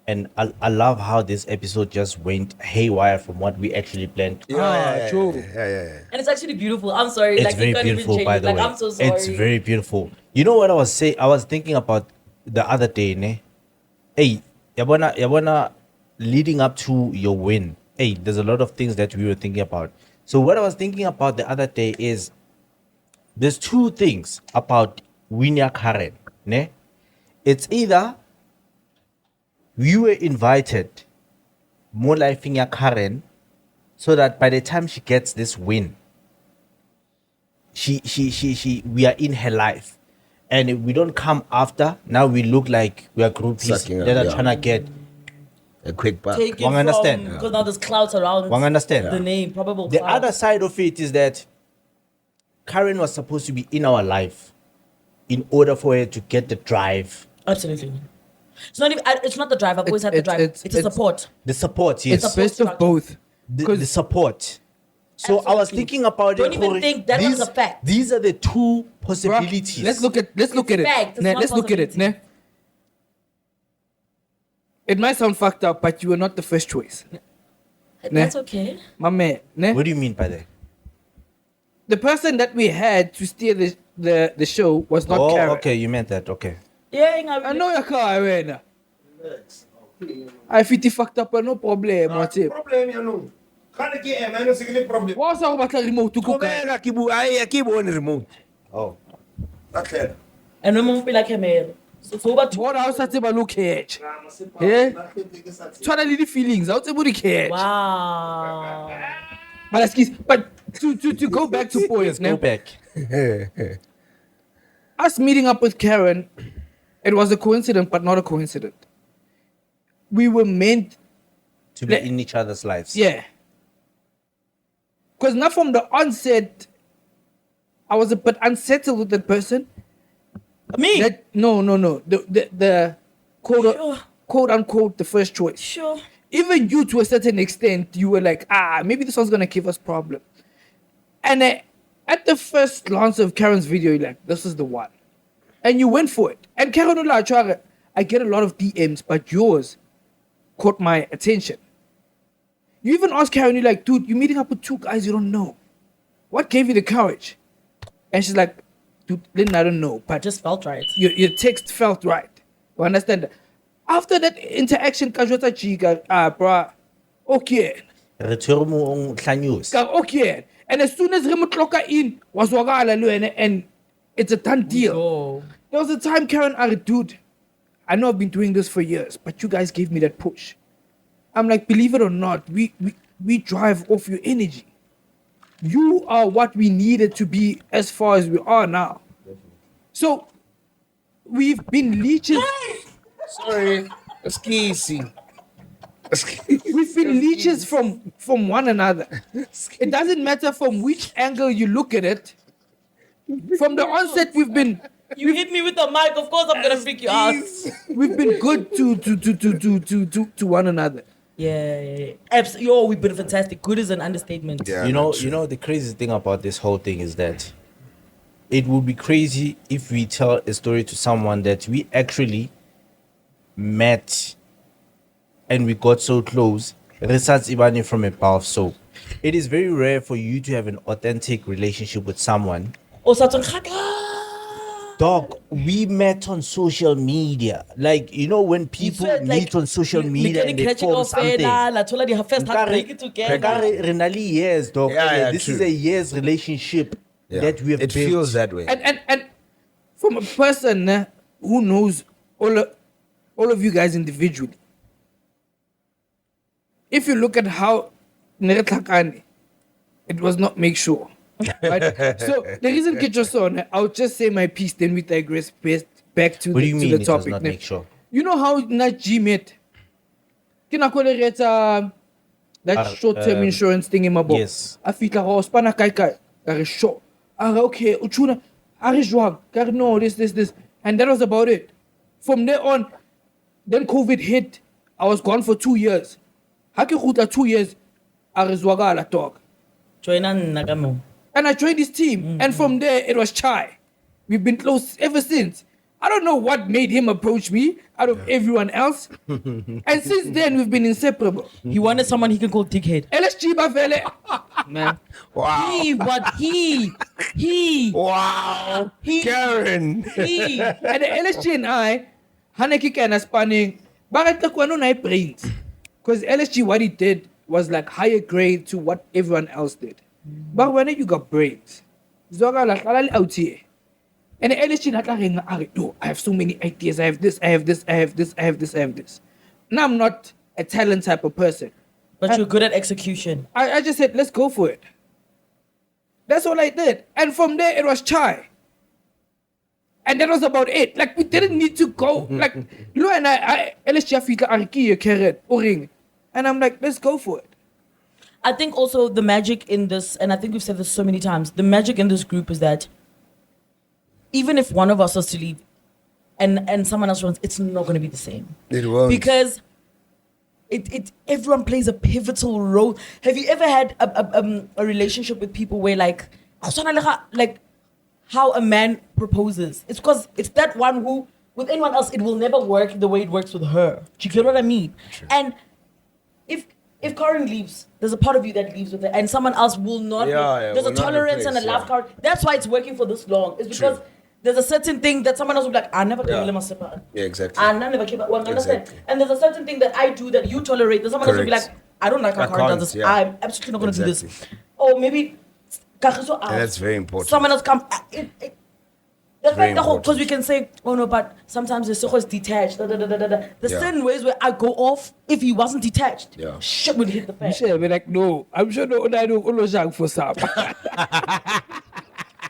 And I love how this episode just went haywire from what we actually planned. True. Yeah. And it's actually beautiful. I'm sorry. It's like, very you can't beautiful, even change by it. the Like, way. I'm so sorry. It's very beautiful. You know what I was saying? I was thinking about the other day, ne? Hey, yabona, leading up to your win. Hey, there's a lot of things that we were thinking about. So what I was thinking about the other day is there's two things about Winya Karen, ne? It's either we were invited more like Finya Karen so that by the time she gets this win, we are in her life. And if we don't come after, now we look like we are groupies Sucking up, that are yeah. trying to get. A quick buck. Take it One understand. because now there's clouds around One understand. the name, probable The clouds. other side of it is that Karen was supposed to be in our life in order for her to get the drive, Absolutely. It's not even. It's not the drive. I've always had the drive. It's a support. the support, yes, It's best of both. the support. So I was Absolutely. thinking about Don't it. even Corey. think that was a fact. These are the two Bruh, possibilities. let's look at it. fact, it's Nah, not let's look at it. possibility. Nah. It might sound fucked up, but you were not the first choice. That's okay. My man. Nah. What do you mean by that? The person that we had to steer the show was not Karen. Okay, you meant that. Okay. Yeah, I know your car, man. I fit fucked up, no problem. What's it? Problem, you know. Can't get a man a single problem. What's up about the remote to cook? I keep on remote. Oh. That's it. And when we feel like a man. So about What else at about look catch? Yeah? Totally the feelings. Out about the catch. wow. But to go back to points, Go back. us meeting up with Karen, it was a coincidence, but not a coincidence. We were meant, To be in each other's lives. yeah. Because not from the onset, I was a bit unsettled with that person. Me. No. The quote unquote the first choice. Sure. Even you, to a certain extent, you were like, maybe this one's gonna give us problem. And at the first glance of Karen's video, you're like, this is the one. And you went for it. And Karen Ulachara, I get a lot of DMs, but yours caught my attention. You even asked Karen, you're like, dude, you're meeting up with two guys you don't know. What gave you the courage? And she's like, dude, Lynn, I don't know, but I just felt right. your text felt right. You understand that? After that interaction, Kajota Chiga, bruh, okay. Return mo ang hlanyos. Okay. And as soon as remote locker in, was wagala and it's a done deal. Oh. There was a time Karen, dude, I know I've been doing this for years, but you guys gave me that push. I'm like, believe it or not, we drive off your energy. You are what we needed to be as far as we are now. So we've been leeches. Sorry. Excuse me. We've been leeches from one another. It doesn't matter from which angle you look at it. From the onset, we've been You hit me with the mic. Of course, I'm gonna freak you out. we've been good to one another. Yeah. Yo, we've been fantastic. Good is an understatement. Yeah. You know the crazy thing about this whole thing is that it would be crazy if we tell a story to someone that we actually met and we got so close. Research Ibani from a bar of soap. It is very rare for you to have an authentic relationship with someone. Oh, Saturn. Dog, we met on social media. Like, you know, when people meet on social media and they form something. First heartbreak together. Renali years, dog. Yeah, This true. is a year's relationship that we have It built. feels that way. And from a person who knows all of you guys individually, if you look at how Neretlakane, it was not make sure. Right? So the reason Kitchoson, I'll just say my piece, then we digress back to What do you to mean the it does topic. not make sure? You know how Naji met? That short-term insurance thing in my book. Yes. I feel like spana kai are short. Okay, uchuna, are jwag, no, this. And that was about it. From there on, then COVID hit. I was gone for 2 years. Haki khuta 2 years, are zwagala talk. And I joined this team. And from there, it was chai. We've been close ever since. I don't know what made him approach me out of everyone else. And since then, we've been inseparable. He wanted someone he can call dickhead. LSG Bavele. Man. Wow. He. Wow. Karen. He. And the LSG and I, Haneki Kana spanning, bakit nakuha na brains? Because LSG, what he did was like higher grade to what everyone else did. But when you got brains, Zoga like halal out here. And the LSG not like, oh, I have so many ideas. I have this, I have this, I have this, I have this, I have this. Now I'm not a talent type of person. But you're good at execution. I just said, let's go for it. That's all I did. And from there, it was chai. And that was about it. Like, we didn't need to go. Like, Lo and I LSG fika arki carrot ring. And I'm like, let's go for it. I think also the magic in this, and I think we've said this so many times, the magic in this group is that even if one of us was to leave and someone else runs, it's not going to be the same. It won't. Because it everyone plays a pivotal role. Have you ever had a relationship with people where like how a man proposes? It's because it's that one who, with anyone else, it will never work the way it works with her. Do you get what I mean? True. And if Karen leaves, there's a part of you that leaves with her, and someone else will not. There's a tolerance and a love card. That's why it's working for this long. It's because there's a certain thing that someone else will be like, I never can let myself. Yeah, exactly. I never keep one understand. Exactly. And there's a certain thing that I do that you tolerate. There's someone else will be like, I don't like how Karen does this. Yeah. I'm absolutely not going to do this. Or maybe and that's very important. Someone else come. That's very like the whole, because important. we can say, oh no, but sometimes the soul is detached. There's certain ways where I go off if he wasn't detached. Yeah. Shit would hit the fan. Michelle be like, no, I'm sure no I do Olojang for some.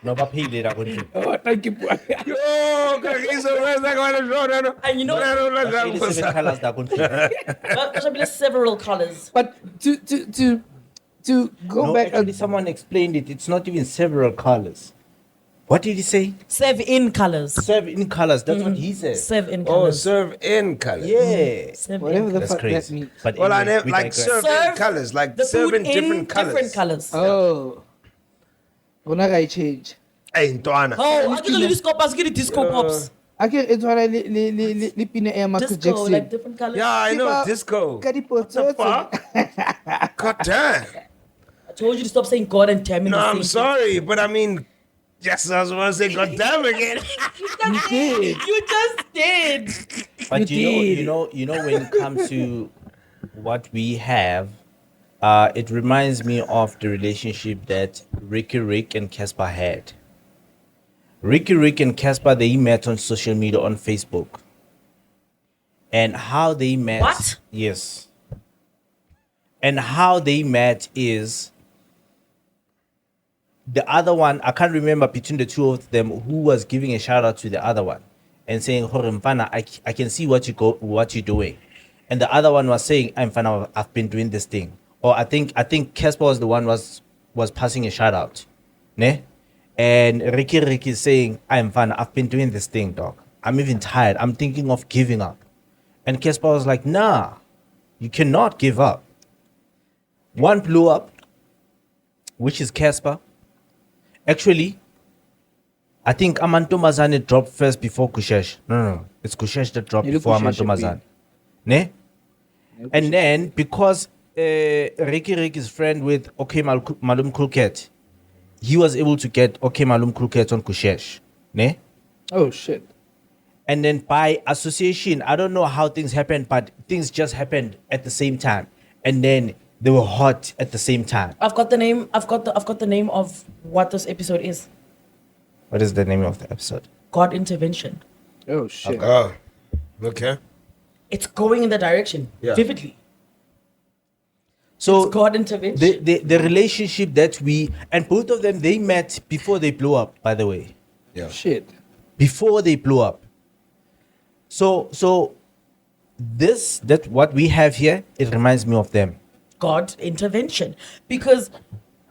No, but he did. Oh, thank you. Yo, Ukuqinisa, where's that going to show? And you know, there should be several colors. But to go back actually, someone explained it. It's not even several colors. What did he say? Serve in colors. Serve in colors. That's what he said. Serve in Oh, colors. serve in colors. Yeah. Serve whatever in the That's fuck crazy. that means. But Well, I anyway, never we like digress. serve in colors, like the serve food in different colors. Different colors. Oh. When I change. Hey, Ntwana. Oh, I can disco pops. Get the disco pops. I can it's what I lipine air Michael Disco, Jackson. like different colors. Yeah, I know, Sipa- disco. What the fuck? God damn. I told you to stop saying God and damn in No, the I'm same sorry, but I mean, yes, I was going to say God damn again. You just did. But You you know, when it comes to what we have, it reminds me of the relationship that Rick and Casper had. Rick and Casper, they met on social media on Facebook. And how they met. What? Yes. And how they met is the other one, I can't remember between the two of them who was giving a shout out to the other one and saying, Mfana, I can see what you're doing. And the other one was saying, I'm Mfana, I've been doing this thing. Or I think Casper was the one was passing a shout out. Ne? And Ricky is saying, I'm Mfana, I've been doing this thing, dog. I'm even tired. I'm thinking of giving up. And Casper was like, nah, you cannot give up. One blew up, which is Casper. Actually, I think Amantomazane dropped first before Kushesh. No. It's Kushesh that dropped before Amantomazane. Ne? And then, because Ricky is friend with Malum Kulket, he was able to get Malum Kulket on Kushesh. Ne? Oh shit. And then by association, I don't know how things happened, but things just happened at the same time. And then they were hot at the same time. I've got the name. I've got the name of what this episode is. What is the name of the episode? God intervention. Oh shit. Oh, okay. It's going in the direction vividly. So It's God intervention. the relationship that and both of them, they met before they blew up, by the way. Yeah. Shit. Before they blew up. So what we have here, it reminds me of them. God intervention. Because,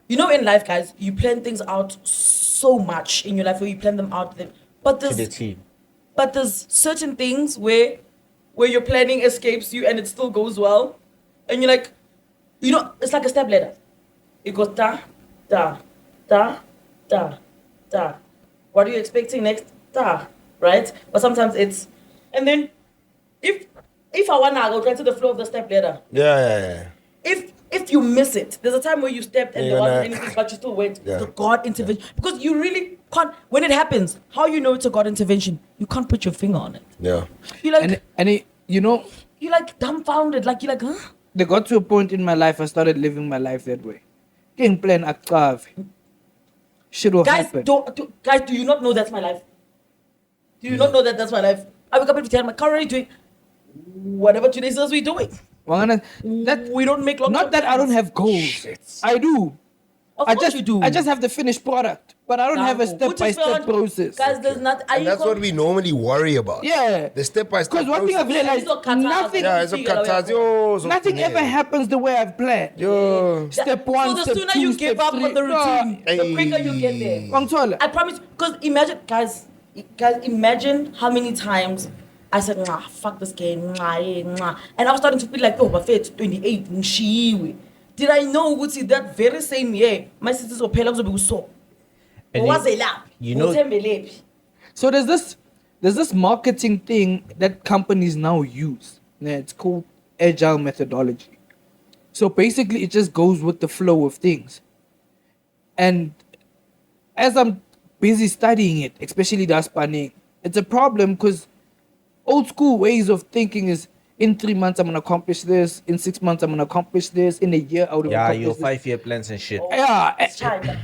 you know, in life, guys, you plan things out so much in your life where you plan them out. But To the there's team. certain things where your planning escapes you and it still goes well. And you're like, you know, it's like a step ladder. It goes da, da, da, da, da. What are you expecting next? Da. right? But sometimes it's, and then if I wanna go try to the flow of the step ladder, Yeah. if you miss it, there's a time where you stepped and You're there wasn't gonna- anything, but you still went. Yeah. The God intervention, because you really can't. When it happens, how you know it's a God intervention? You can't put your finger on it. Yeah. You're like, You know, you're like dumbfounded. Like you're like, huh? there got to a point in my life I started living my life that way. Getting plan akave. Shit will Guys, happen. guys, do you not know that's my life? Do you not know that that's my life? I wake up every day. I'm currently doing whatever today says we're doing. That We don't make long. not that I don't have goals. I do. Of I course just you do. I just have the finished product, but I don't have a Which is step-by-step fair. process. Guys, there's not. And that's what we normally worry about. Yeah. The step by step. Because one thing I've realized, It's not Qatar. nothing, Yeah, it's a Qatar. nothing ever happens the way I've planned. Yo. Step one, So the step sooner two, you give step up on three. the routine, Hey. the quicker you get there. Wangithola. I promise. Because imagine, guys, imagine how many times I said, nah, fuck this game, nah, nah. And I was starting to feel like, oh, but it's 28, ngshiwe. Did I know Gucci that very same year, my sisters were pale up so. And Was it- it lap? you know- So there's this marketing thing that companies now use. Yeah, it's called agile methodology. So basically it just goes with the flow of things. And as I'm busy studying it, especially the spanning, it's a problem because old school ways of thinking is in 3 months I'm gonna accomplish this, in 6 months I'm gonna accomplish this, in a year I would Yeah, accomplish your this. 5-year plans and shit. Yeah, It's China.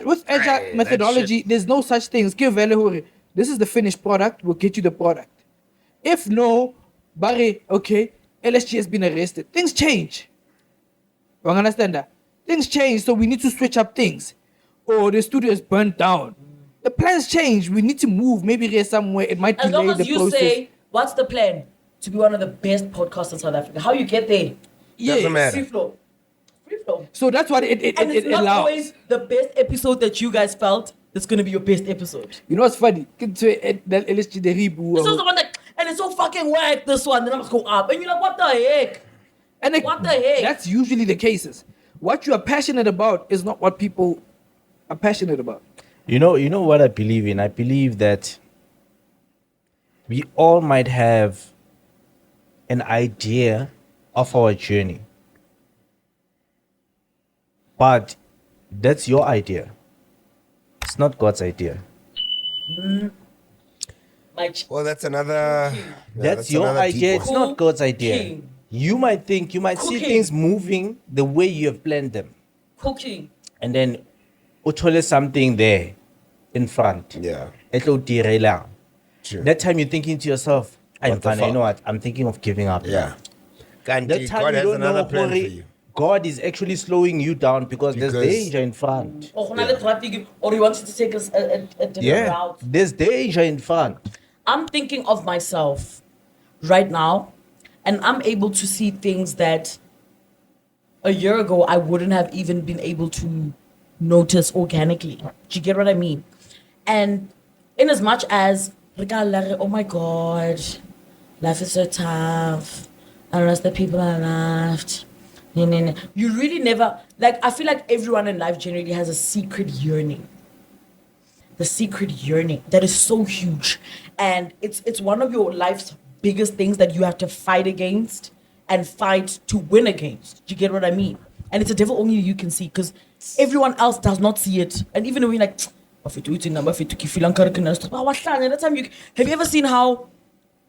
with agile methodology, there's no such things. Give value. This is the finished product. We'll get you the product. If no, Barry, okay, LSG has been arrested. Things change. You understand that? Things change, so we need to switch up things. Or the studio is burnt down. The plans change. We need to move. Maybe there's somewhere. It might As delay long the as you process. say, what's the plan? To be one of the best podcasts in South Africa. How you get there? Doesn't matter. Free flow. Free flow. So that's what it And it's not allows. always the best episode that you guys felt that's going to be your best episode. You know what's funny? That LSG the reboot. This was the one that, and it's so fucking whack, this one, then I must go up. And you're like, what the heck? And What the heck? That's usually the cases. What you are passionate about is not what people are passionate about. You know what I believe in? I believe that we all might have an idea of our journey. But that's your idea. It's not God's idea. Well, that's another. That's your another idea. deep It's one. not God's idea. Cooking. You might see Cooking. things moving the way you have planned them. Cooking. And then uthole something there in front. Yeah. It'll derail. True. That time you're thinking to yourself, I'm What the fine, you fuck? know what? I'm thinking of giving up. Yeah. That God time has you don't another know plan for Hori, you. God is actually slowing you down because there's Because- danger in front. Or he wants you to take us a different Yeah, route. there's danger in front. I'm thinking of myself right now, and I'm able to see things that a year ago I wouldn't have even been able to notice organically. Do you get what I mean? And in as much as, oh my God, life is so tough. I don't know the people I loved. You really never, like, I feel like everyone in life generally has a secret yearning. The secret yearning that is so huge, and it's one of your life's biggest things that you have to fight against and fight to win against. Do you get what I mean? And it's a devil only you can see, because everyone else does not see it. And even when you're like, that time have you ever seen how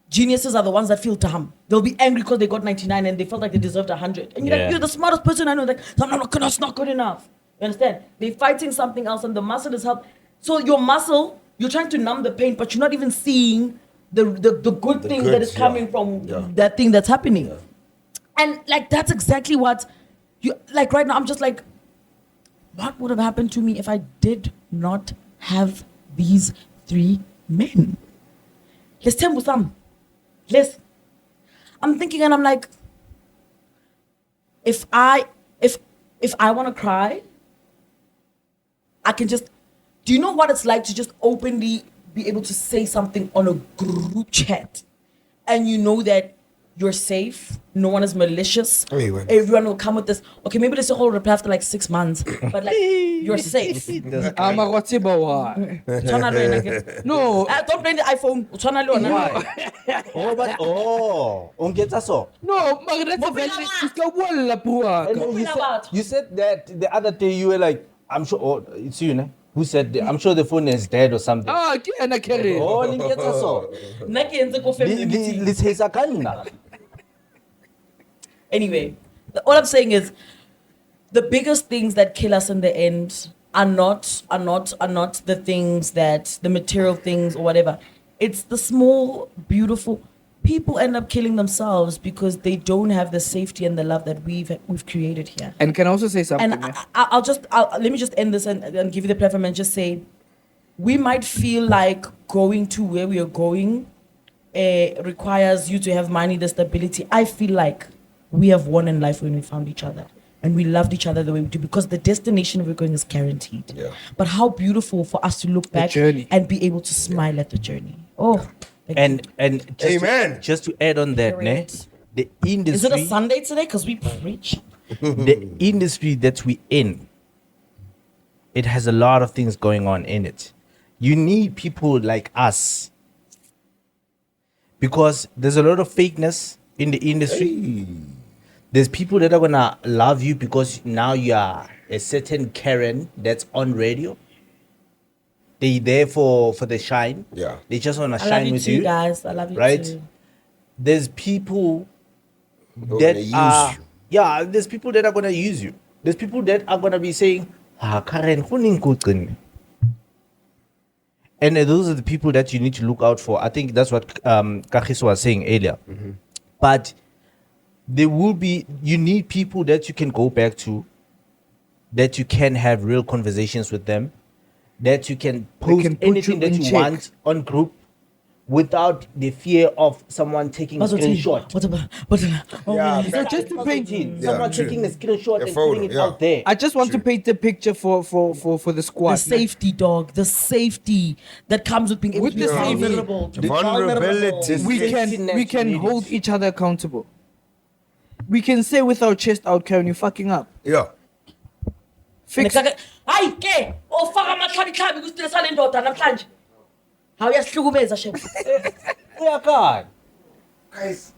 geniuses are the ones that feel dumb? They'll be angry because they got 99 and they felt like they deserved 100. And you're Yeah. like, you're the smartest person I know. Like, that's not good enough. You understand? They're fighting something else, and the muscle is help. So your muscle, you're trying to numb the pain, but you're not even seeing the good thing that is goods, coming yeah. from Yeah. that thing that's happening. And like, that's exactly what you like right now. I'm just like, what would have happened to me if I did not have these 3 men? Let's tell you some. I'm thinking, and I'm like, if I want to cry, I can just. Do you know what it's like to just openly be able to say something on a group chat, and you know that you're safe. No one is malicious. Oh, you went. Everyone will come with this. Okay, maybe this whole reply after like 6 months, but like you're safe. I'm a what's about why? Tshwana le wena ke- No, Don't blame the iPhone. Tshwana le wena. Oh, but ungeta so. no, but that's a Mo very phela it's a wall pua. And then you said that the other day you were like, I'm sure. Oh, it's you, ne? Who said? I'm sure the phone is dead or something. Ah, and I carry. Oh, ungeta so. Nna ke entse ko family meeting. Let's say sakana. Anyway, all I'm saying is the biggest things that kill us in the end are not the things that the material things or whatever. It's the small, beautiful people end up killing themselves because they don't have the safety and the love that we've created here. And can I also say something? And I'll let me just end this and give you the platform and just say, we might feel like going to where we are going requires you to have money, the stability. I feel like we have won in life when we found each other and we loved each other the way we do because the destination we're going is guaranteed. Yeah. But how beautiful for us to look back journey. and be able to smile at the journey. Oh, thank you. And just Amen. just to add on that, ne, Correct. the Is it industry, a Sunday today? Because we preach. the industry that we in, it has a lot of things going on in it. You need people like us because there's a lot of fakeness in the industry. There's people that are gonna love you because now you are a certain Karen that's on radio. They there for the shine. Yeah. They just wanna I love shine you with too, you. guys. I love you Right? too. There's people They're that gonna use are you. yeah, there's people that are gonna use you. There's people that are gonna be saying, Karen, Ukuqinisa." And those are the people that you need to look out for. I think that's what Kagiso was saying earlier. But there will be, you need people that you can go back to, that you can have real conversations with them, that you can post can put anything you that in you check. want on group without the fear of someone taking a screenshot. Yeah, So just to paint Someone true. taking a screenshot A and photo, putting it yeah. out there. I just want to paint the picture for the squad. The safety, dog. The safety that comes with being able With to be the safety. vulnerable. The vulnerability. The we safety can net we can you need. hold each other accountable. We can say with our chest out, Karen, you're fucking up. Yeah. Fix Hayi ke ofaka amahlabihlabi kusitile sale ndoda namhlanje. Hawu yasihlukumeza shebo. Uyakhanya. Guys,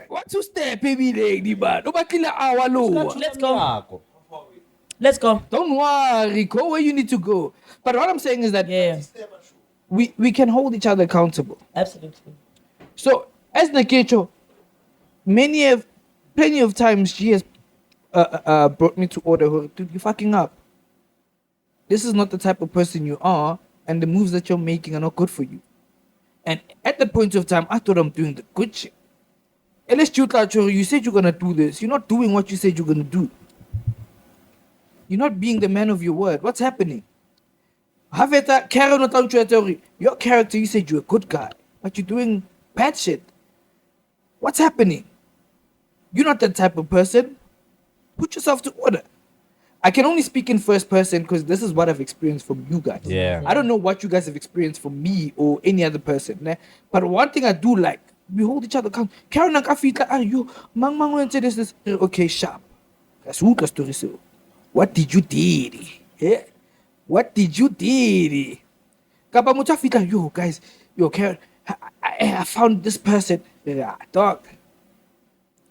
what to step baby lady man. Ubatlile hour lower. Let's go. Let's go. Don't worry, go where you need to go. But what I'm saying is that Yeah, we can hold each other accountable. absolutely. So as Nakecho, plenty of times she has brought me to order her, dude, you're fucking up. This is not the type of person you are, and the moves that you're making are not good for you. And at the point of time, I thought I'm doing the good shit. You said you're gonna do this. You're not doing what you said you're gonna do. You're not being the man of your word. What's happening? Your character, you said you're a good guy, but you're doing bad shit. What's happening? You're not that type of person. Put yourself to order. I can only speak in first person because this is what I've experienced from you guys. Yeah. I don't know what you guys have experienced from me or any other person. Ne? But one thing I do like, we hold each other accountable. Karen and Kafi, like, are you, mang went to this, okay, sharp. That's who the story so. What did you do? Yeah? What did you do? Kapa mutafika, yo, guys, yo, Karen, I found this person. Yeah, dog.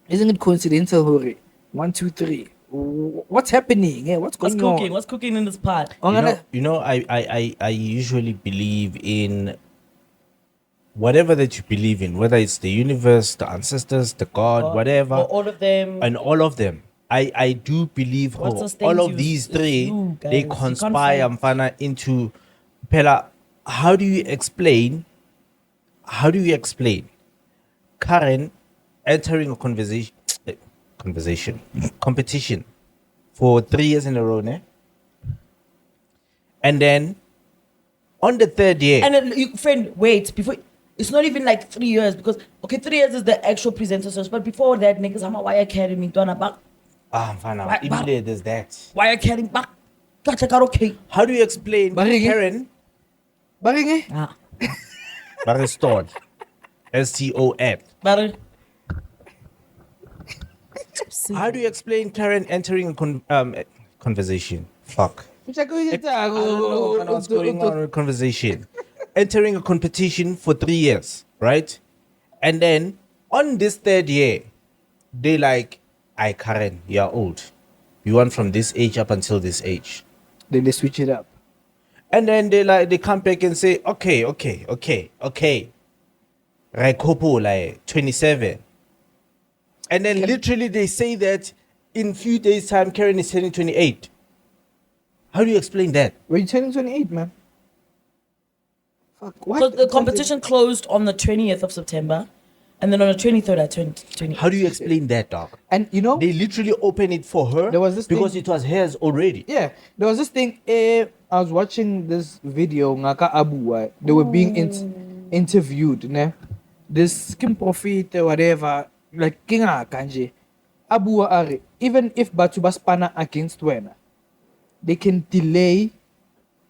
Isn't it coincidental, Hori? 1, 2, 3. What's happening? Yeah, what's What's going on? cooking? What's cooking in this pot? I usually believe in whatever that you believe in, whether it's the universe, the ancestors, the God, whatever, Or all of them. and all of them. I do believe What all sustains of you these is three, you, guys. they You can't conspire fight. mfana into Pella. How do you explain Karen entering a competition for 3 years in a row, ne? And then on the third year, And then, friend, wait, before it's not even like 3 years because 3 years is the actual presenter search, but before that, niggas, I'm a wire carrying me down a back, mfana, Right, but- immediately there's that. wire carrying back. That's like okay. How do you explain Baringi. Karen Baringe? Ah. but restored STON. But How do you explain Karen entering a conversation? Fuck. I don't know what's going on with conversation. Entering a competition for 3 years, right? And then on this third year, they like, "I Karen, you're old. You want from this age up until this age." Then they switch it up. And then they come back and say, okay. Raikopo like 27. And then literally they say that in few days' time, Karen is turning 28. How do you explain that? Were you turning 28, man? Fuck, what? so the competition closed on the 20th of September, and then on the 23rd I turned 28. How do you explain that, dog? And you know, They literally open it for her There was this because thing- it was hers already. yeah, there was this thing. I was watching this video. Ngaka Abu, they were being interviewed. Ne? This Kim Prophet or whatever, like Kinga Kanje. Abu Are, even if Batu Baspana against Wena, they can delay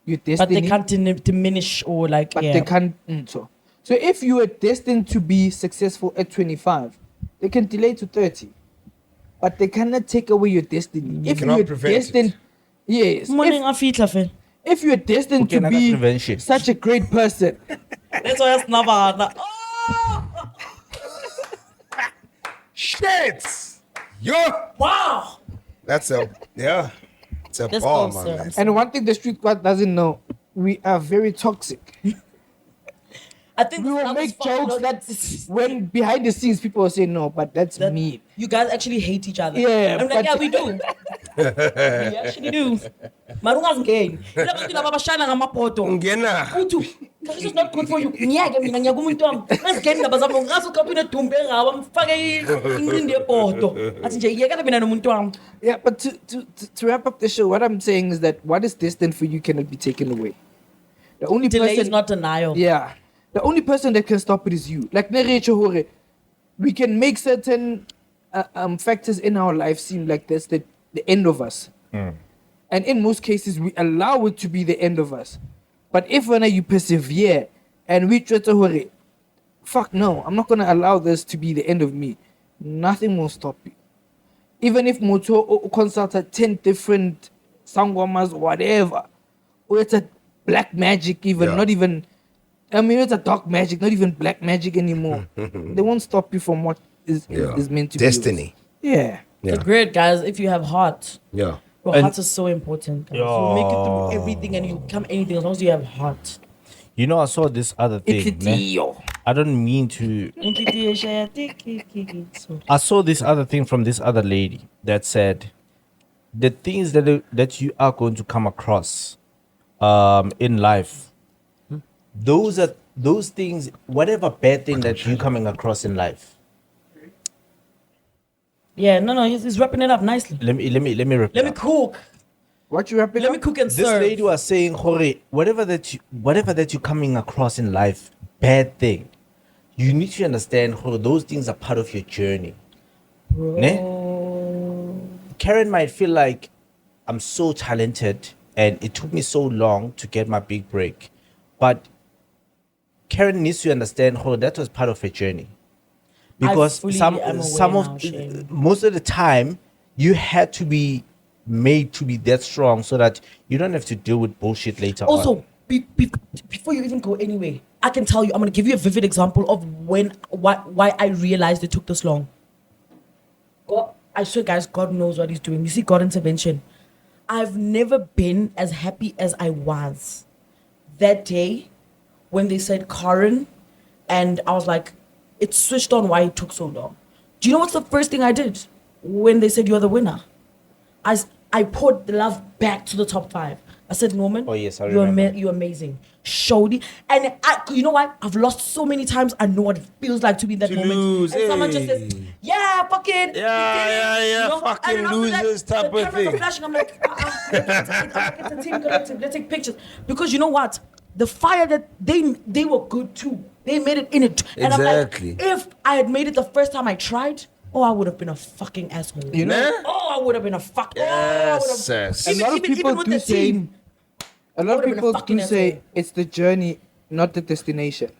your destiny. But they can't diminish or like, But yeah. they can't. So if you were destined to be successful at 25, they can delay to 30. But they cannot take away your destiny. If cannot you're prevent it. destined, yes. Morning afitla fe. If you're destined Okay, to now be that's prevention. such a great person, That's why it's never. Oh! Shit! Yo! Wow! It's a That's bomb, awesome. man. and one thing the street squad doesn't know, we are very toxic. I think We this will is make fun, you know, jokes that's when behind the scenes people will say no, but that's that me. you guys actually hate each other. Yeah, I'm like, but- yeah, we do. We actually do. Marunga's game. Ngena. Utu, this is not good for you. Nyake mina ngiyakumuntu wami. Ngasigeni ndaba zami ngaso kapine dumbe ngawa mfake ingcindi yepoto. Athi nje yekela mina nomuntu wami. Yeah, but to wrap up the show, what I'm saying is that what is destined for you cannot be taken away. The only Delay person, is not denial. yeah, the only person that can stop it is you. Like Nerecho Hore, we can make certain factors in our life seem like that's the end of us, and in most cases we allow it to be the end of us. But if when you persevere and we try to hurry, fuck no, I'm not gonna allow this to be the end of me. Nothing will stop you. Even if Moto consulted 10 different sangwamas, whatever, or it's a black magic, even Yeah. not even. I mean, it's a dark magic, not even black magic anymore. They won't stop you from what is meant to Destiny. be. Yeah. The great guys, if you have heart, Yeah. your And- heart is so important. Guys. You make it through everything and you become anything as long as you have heart. You know, I saw this other It's a thing. Ne? deal. I don't mean to. I saw this other thing from this other lady that said the things that you are going to come across in life, those are those things, whatever bad thing that you're coming across in life. Yeah, no, he's wrapping it up nicely. Let me wrap Let it me up. cook. What you wrapping Let me up? cook and This serve. lady was saying, Hore, whatever that you're coming across in life, bad thing, you need to understand, Hore, those things are part of your journey. Ne? Karen might feel like I'm so talented and it took me so long to get my big break. But Karen needs to understand, Hore, that was part of her journey. Because fully some am aware some now, of Shane. most of the time you had to be made to be that strong so that you don't have to deal with bullshit later on. Also, before you even go anywhere, I can tell you, I'm going to give you a vivid example of why I realized it took this long. God, I swear, guys, God knows what He's doing. You see, God intervention. I've never been as happy as I was that day when they said Karen, and I was like, it switched on why it took so long. Do you know what's the first thing I did when they said you're the winner? I poured the love back to the top 5. I said, Norman, Oh, yes, I you're, remember. you're amazing. Showed and you know what? I've lost so many times. I know what it feels like to be in that To moment. lose, and someone just hey. says, yeah, fucking. Yeah, fucking and after losers that, type the of cameras are thing. flashing. I'm like, it's a team collective. Let's take pictures. Because you know what? The fire that they were good too. They made it in it. And Exactly. I'm like, if I had made it the first time I tried, I would have been a fucking asshole. You know? I would have been a fuck. Yes, I would yes. have. A lot of people with do the say- team. A lot of would've been a people fucking do say asshole. it's the journey, not the destination.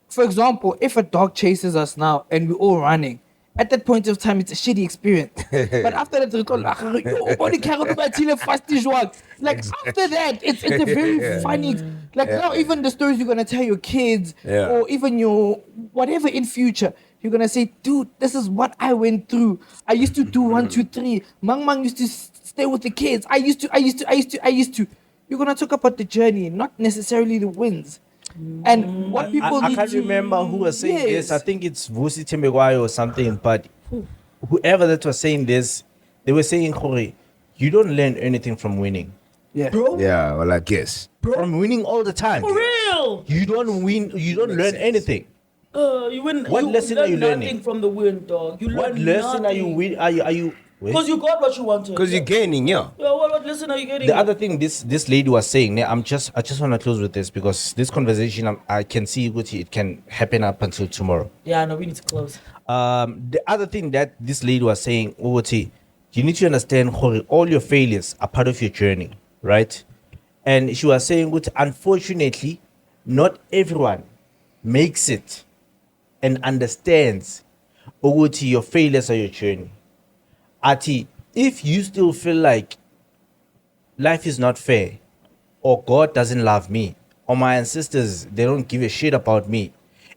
for example, if a dog chases us now and we're all running, at that point of time, it's a shitty experience. But after that, like after that, it's a very funny. Like now, even the stories you're gonna tell your kids, or even your whatever in future, you're gonna say, dude, this is what I went through. I used to do 1, 2, 3. Mang used to stay with the kids. I used to. You're gonna talk about the journey, not necessarily the wins. And what people I need can't to remember who was saying this. Yes. I think it's Vusi Tembegwayo or something. But whoever that was saying this, they were saying, Khori, you don't learn anything from winning. Yeah. Yeah, well, I guess. From winning all the time. For real. You don't win. You don't learn anything. You win. What lesson are you learn learning? Nothing from the win, dog. You What learn lesson are you nothing. win? Are you? Wait. Because you got what you wanted. Because you're gaining, yeah. Yeah, what lesson are you getting? The other thing this lady was saying, I just want to close with this because this conversation I can see it can happen up until tomorrow. Yeah, no, we need to close. The other thing that this lady was saying, Uguti, you need to understand all your failures are part of your journey, right? And she was saying, unfortunately, not everyone makes it and understands Uguti, your failures are your journey. Ati, if you still feel like life is not fair, or God doesn't love me, or my ancestors, they don't give a shit about me,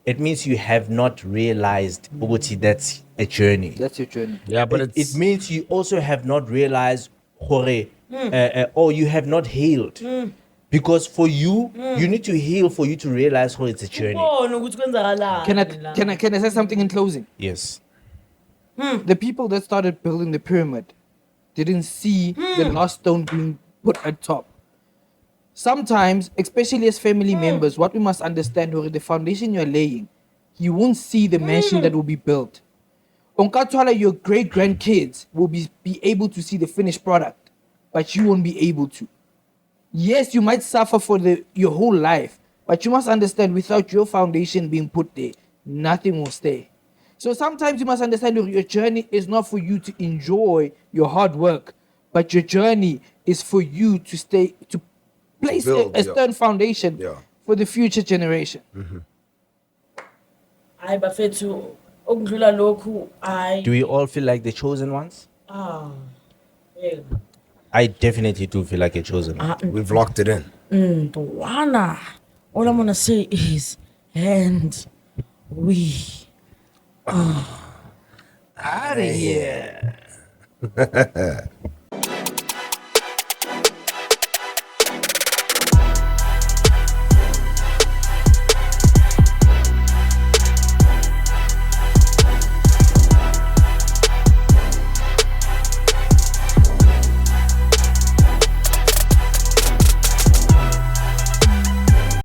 it means you have not realized, Uguti, that's a journey. That's your journey. Yeah, but It means you also have not realized, or you have not healed. Because for you, you need to heal for you to realize how it's a journey. Oh, no, what's going on? Can I say something in closing? Yes. The people that started building the pyramid didn't see the last stone being put at top. Sometimes, especially as family members, what we must understand is the foundation you're laying, you won't see the mansion that will be built. Onkatwala, your great-grandkids will be able to see the finished product, but you won't be able to. Yes, you might suffer for your whole life, but you must understand without your foundation being put there, nothing will stay. So sometimes you must understand your journey is not for you to enjoy your hard work, but your journey is for you to place a stern foundation for the future generation. I bafethu okudlula lokhu Do we all feel like the chosen ones? yeah. I definitely do feel like a chosen one. we've locked it in. Wana. All I'm gonna say is, and we Out of here.